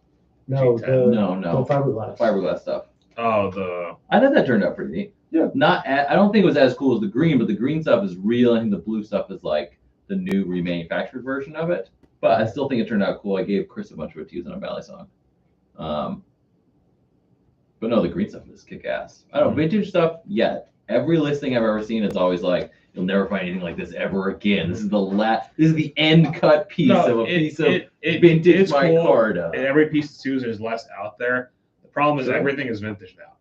no G10. no the fiberglass. fiberglass stuff. Oh, I thought that turned out pretty neat. Yeah. I don't think it was as cool as the green, but the green stuff is real. I think the blue stuff is like the new remanufactured version of it. But I still think it turned out cool. I gave Chris a bunch of it to use on a Valley song. But no, the green stuff is kick ass. I don't know, vintage stuff, every listing I've ever seen, it's always like, you'll never find anything like this ever again. This is the end cut piece of a piece of vintage micarta. And every piece too, there's less out there. The problem is everything is vintage now.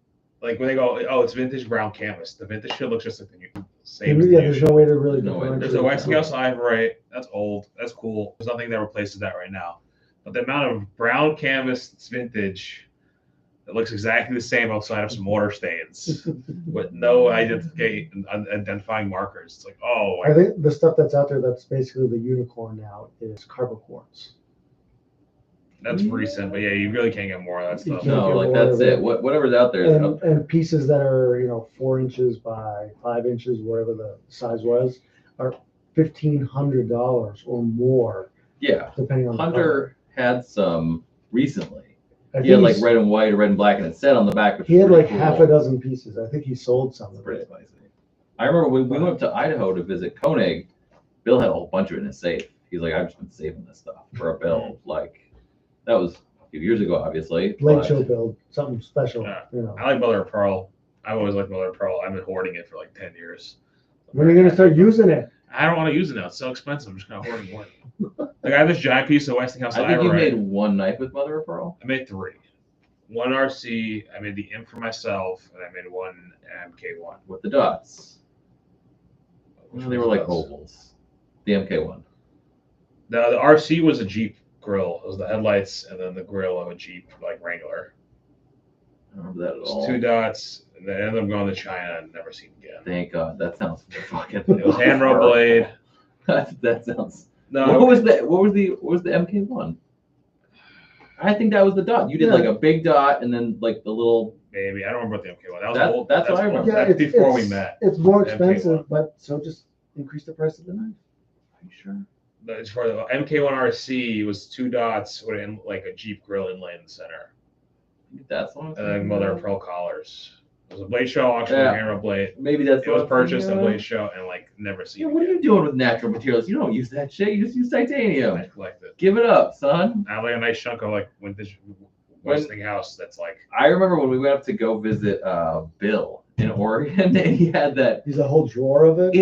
Like when they go, oh, it's vintage brown canvas. The vintage shit looks just like the new, same. Yeah, there's no way to really No way. There's a Westinghouse Ivorite. That's old. That's cool. There's nothing that replaces that right now. But the amount of brown canvas that's vintage, It looks exactly the same outside of some water stains with no identifying markers. It's like, oh, I think the stuff that's out there that's basically the unicorn now is carbocorns. that's recent, but yeah, you really can't get more of that You stuff. can't No, get like more that's of it. it. Whatever's out there is out there. And pieces that are 4 inches by 5 inches, whatever the size was, are $1,500 or more, Yeah, depending on the color. Hunter had some recently. I He had think like red and white or red and black, and it said on the back. Which he had was like pretty half cool. a dozen pieces. I think he sold some of Pretty it. spicy. I remember when we went up to Idaho to visit Koenig, Bill had a whole bunch of it in his safe. He's like, I've just been saving this stuff for a build. Like, that was a few years ago, obviously. Late but- show build, something special. Yeah. I like mother of pearl. I've always liked mother of pearl. I've been hoarding it for like 10 years. When are you gonna start using it? I don't want to use it now. It's so expensive. I'm just gonna hoard more. Like I have this giant piece of Westinghouse. I think you Ivorite. made one knife with mother of pearl. I made 3. One RC. I made the M for myself, and I made one MK1 With the dots. Which They were like ovals. The MK1. The RC was a Jeep grill. It was the headlights and then the grill of a Jeep like Wrangler. I don't remember that at It all. was 2 dots. And they ended up going to China and never seen again. Thank God. That sounds fucking. It was hand roll blade. that sounds. No, What was the MK1? I think that was the dot. You did like a big dot and then like the little. maybe I don't remember what the MK1. That was old. That's what I remember. That's before we met. It's more The expensive, MK1. but so just increase the price of the knife. Are you sure? As for the MK1 RC was 2 dots with like a Jeep grill inlay in the center, That's one. and then mother of pearl collars. It was a blade show auction, Yeah. hand roll blade. Maybe that's. It was what I'm purchased thinking at of. Blade Show and like never seen. Yeah, what are you doing with natural materials? You don't use that shit. You just use titanium. I collect it. Give it up, son. I have like a nice chunk of like vintage Westinghouse that's like. I remember when we went up to go visit Bill in Oregon, and he had that. He's a whole drawer of it.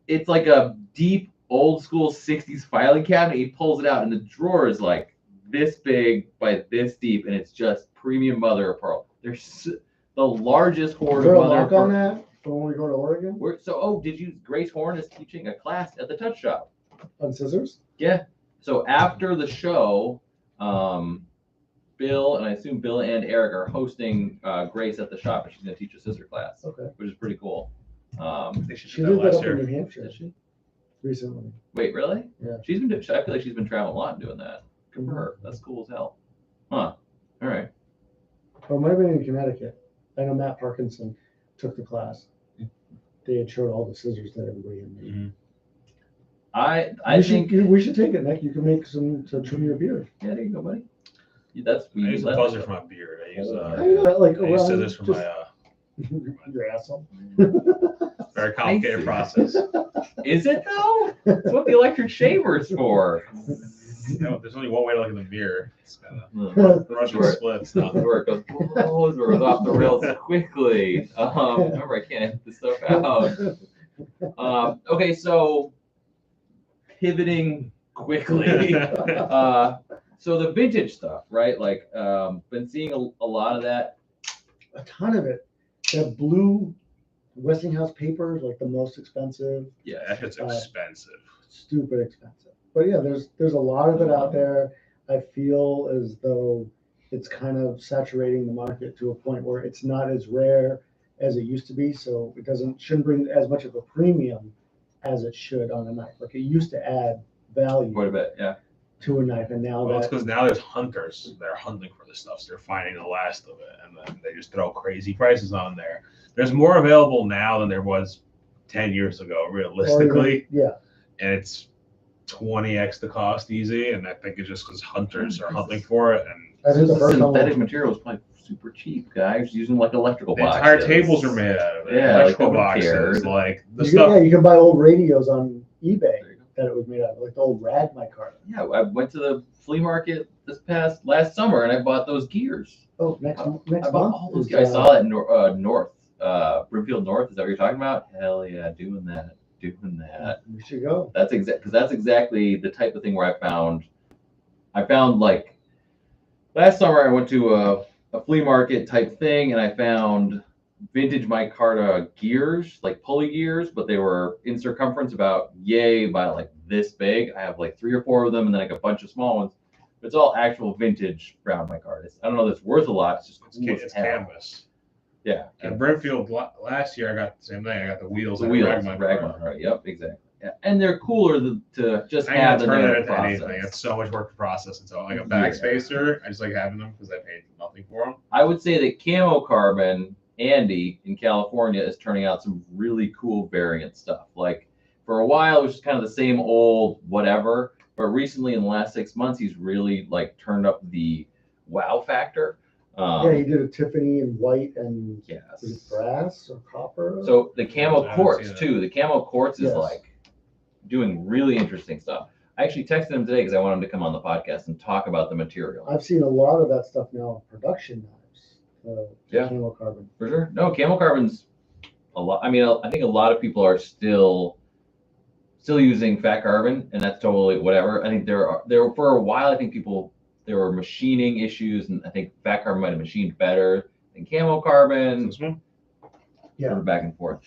It's like a deep old school 60s filing cabinet. He pulls it out, and the drawer is like this big by this deep, and it's just premium mother of pearl. There's the largest Is hoard there of a mother of lock pearl. on that for when we go to Oregon? Did you? Grace Horn is teaching a class at the Touch Shop. On scissors? Yeah. So after the show, Bill and I assume Bill and Eric are hosting Grace at the shop, and she's going to teach a scissor class, Okay. which is pretty cool. They should She do did that that last up year. in New Hampshire Did she? recently. Wait, really? Yeah. She's been. I feel like she's been traveling a lot and doing that. Good for her. That's cool as hell. Huh. All right. Or it might have been in Connecticut. I know Matt Parkinson took the class. They had showed all the scissors that everybody had made. Mhm. I think. We should take it, Nick. You can make some to trim your beard. Yeah, there you go, buddy. That's I use a buzzer for my beard. I use How do you know that, like, I use around scissors for just- my your asshole. very complicated process. Is it though? That's what the electric shaver is for. No, there's only one way to look in the mirror. It's kind of The Russian Sure. splits. where it goes, blows or goes off the rails quickly. Remember, I can't hit this stuff out. Okay, so pivoting quickly. So the vintage stuff, right? Like, been seeing a lot of that. A ton of it. That blue Westinghouse paper is like the most expensive. Yeah, that shit's expensive. Stupid expensive. But yeah, there's a lot of it out there. I feel as though it's kind of saturating the market to a point where it's not as rare as it used to be. So it shouldn't bring as much of a premium as it should on a knife. Like it used to add value Quite a bit, yeah. to a knife, and now Well, it's that because now there's hunters that are hunting for this stuff. So they're finding the last of it, and then they just throw crazy prices on there. There's more available now than there was 10 years ago, or even- realistically, yeah. and it's 20x the cost easy. And I think it's just because hunters are hunting for it, and I think the first synthetic time material was probably super cheap, guys. Using like electrical the boxes. entire tables are made out of it. Yeah, Electrical like, nobody boxes, cared. like the you stuff. can, yeah, you can buy old radios on eBay There you go. that it was made out of, like the old rad micarta. Yeah, I went to the flea market last summer and I bought those gears. Oh, next I month. bought all those is, gears. I saw that in North, Broomfield North. Is that what you're talking about? Hell yeah, doing that. We should go. That's exactly the type of thing where I found like last summer I went to a flea market type thing and I found vintage micarta gears, like pulley gears, but they were in circumference about by like this big. I have like 3 or 4 of them and then like a bunch of small ones. It's all actual vintage brown micarta. I don't know that it's worth a lot. It's just cool as It's hell. canvas. Yeah. At Brimfield last year, I got the same thing. I got the wheels. The and wheels, Ragma. Ragma, right? Yep, exactly. Yeah. And they're cooler to just I have ain't in gonna turn their it into process. anything. It's so much work to process it. So like a Yeah. backspacer, I just like having them because I paid nothing for them. I would say that Camo Carbon, Andy in California, is turning out some really cool variant stuff. Like for a while, it was just kind of the same old whatever. But recently, in the last 6 months, he's really like turned up the wow factor. Yeah, he did a Tiffany in white and Yes. was it brass or copper? So the camo I haven't quartz seen too. The camo quartz is Yes. like doing really interesting stuff. I actually texted him today because I want him to come on the podcast and talk about the material. I've seen a lot of that stuff now in production knives. Yeah. Camo carbon. For sure. No, camo carbon's a lot. I mean, I think a lot of people are still using fat carbon, and that's totally whatever. I think there for a while. I think there were machining issues, and I think fat carbon might have machined better than camo carbon. This one? Yeah. Sort of back and forth.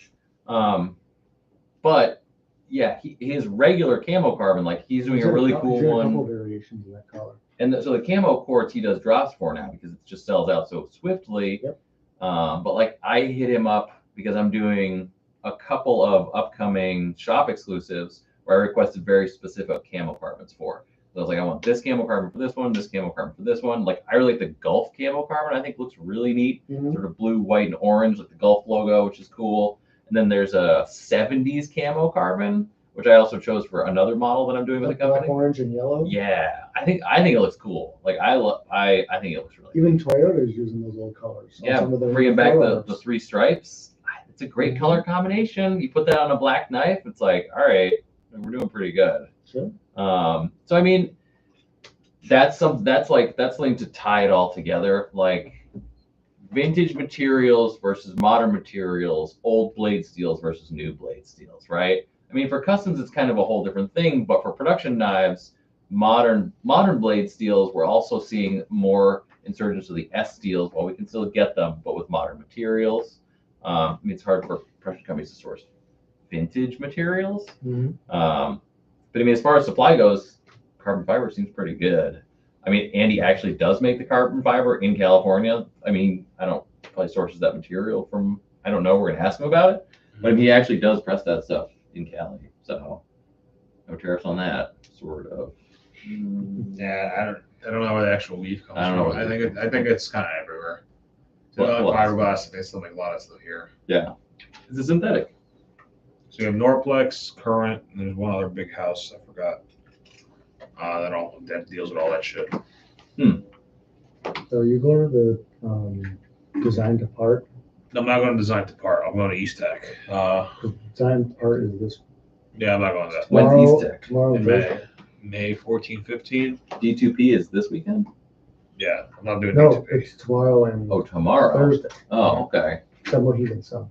But yeah, his regular camo carbon, like he's doing a really cool A couple one. variations in that color. And so the camo quartz he does drops for now because it just sells out so swiftly. Yep. But like I hit him up because I'm doing a couple of upcoming shop exclusives where I requested very specific camo carbons for. So I was like, I want this camo carbon for this one, this camo carbon for this one. Like I really like the Gulf camo carbon. I think looks really neat. Mhm. Sort of blue, white, and orange, like the Gulf logo, which is cool. And then there's a 70s camo carbon, which I also chose for another model that I'm doing with the Black, company. orange, and yellow. Yeah, I think it looks cool. Like I think it looks really cool. Even Toyota is using those old colors. on Yeah, some of their bringing new back the colors. 3 stripes. It's a great color combination. You put that on a black knife, it's like, all right, we're doing pretty good. Sure. So I mean, that's something to tie it all together. Like vintage materials versus modern materials, old blade steels versus new blade steels, right? I mean, for customs, it's kind of a whole different thing, but for production knives, modern blade steels, we're also seeing more insurgence of the S steels. While we can still get them, but with modern materials. I mean, it's hard for production companies to source vintage materials. Mhm. But I mean, as far as supply goes, carbon fiber seems pretty good. I mean, Andy actually does make the carbon fiber in California. I mean, I don't probably sources that material from, I don't know, we're gonna ask him about it. But he actually does press that stuff in Cali. So no tariffs on that, sort of. Yeah, I don't know where the actual weave comes I don't know from. what I think it's kind of everywhere. What- Fiberglass, they still make a lot of stuff here. Yeah. It's a synthetic. So you have Norplex, Current, and there's one other big house I forgot. That deals with all that shit. So are you going to the design to part? I'm not going to design to part. I'm going to East Tech. Design to part is this Yeah, I'm not going to that. When's tomorrow. East Tech? Tomorrow, In Thursday. May 14, 15. D2P is this weekend? Yeah, I'm not doing No, D2P. it's tomorrow and Oh, tomorrow. Thursday. Oh, okay. Some Mohegan Sun.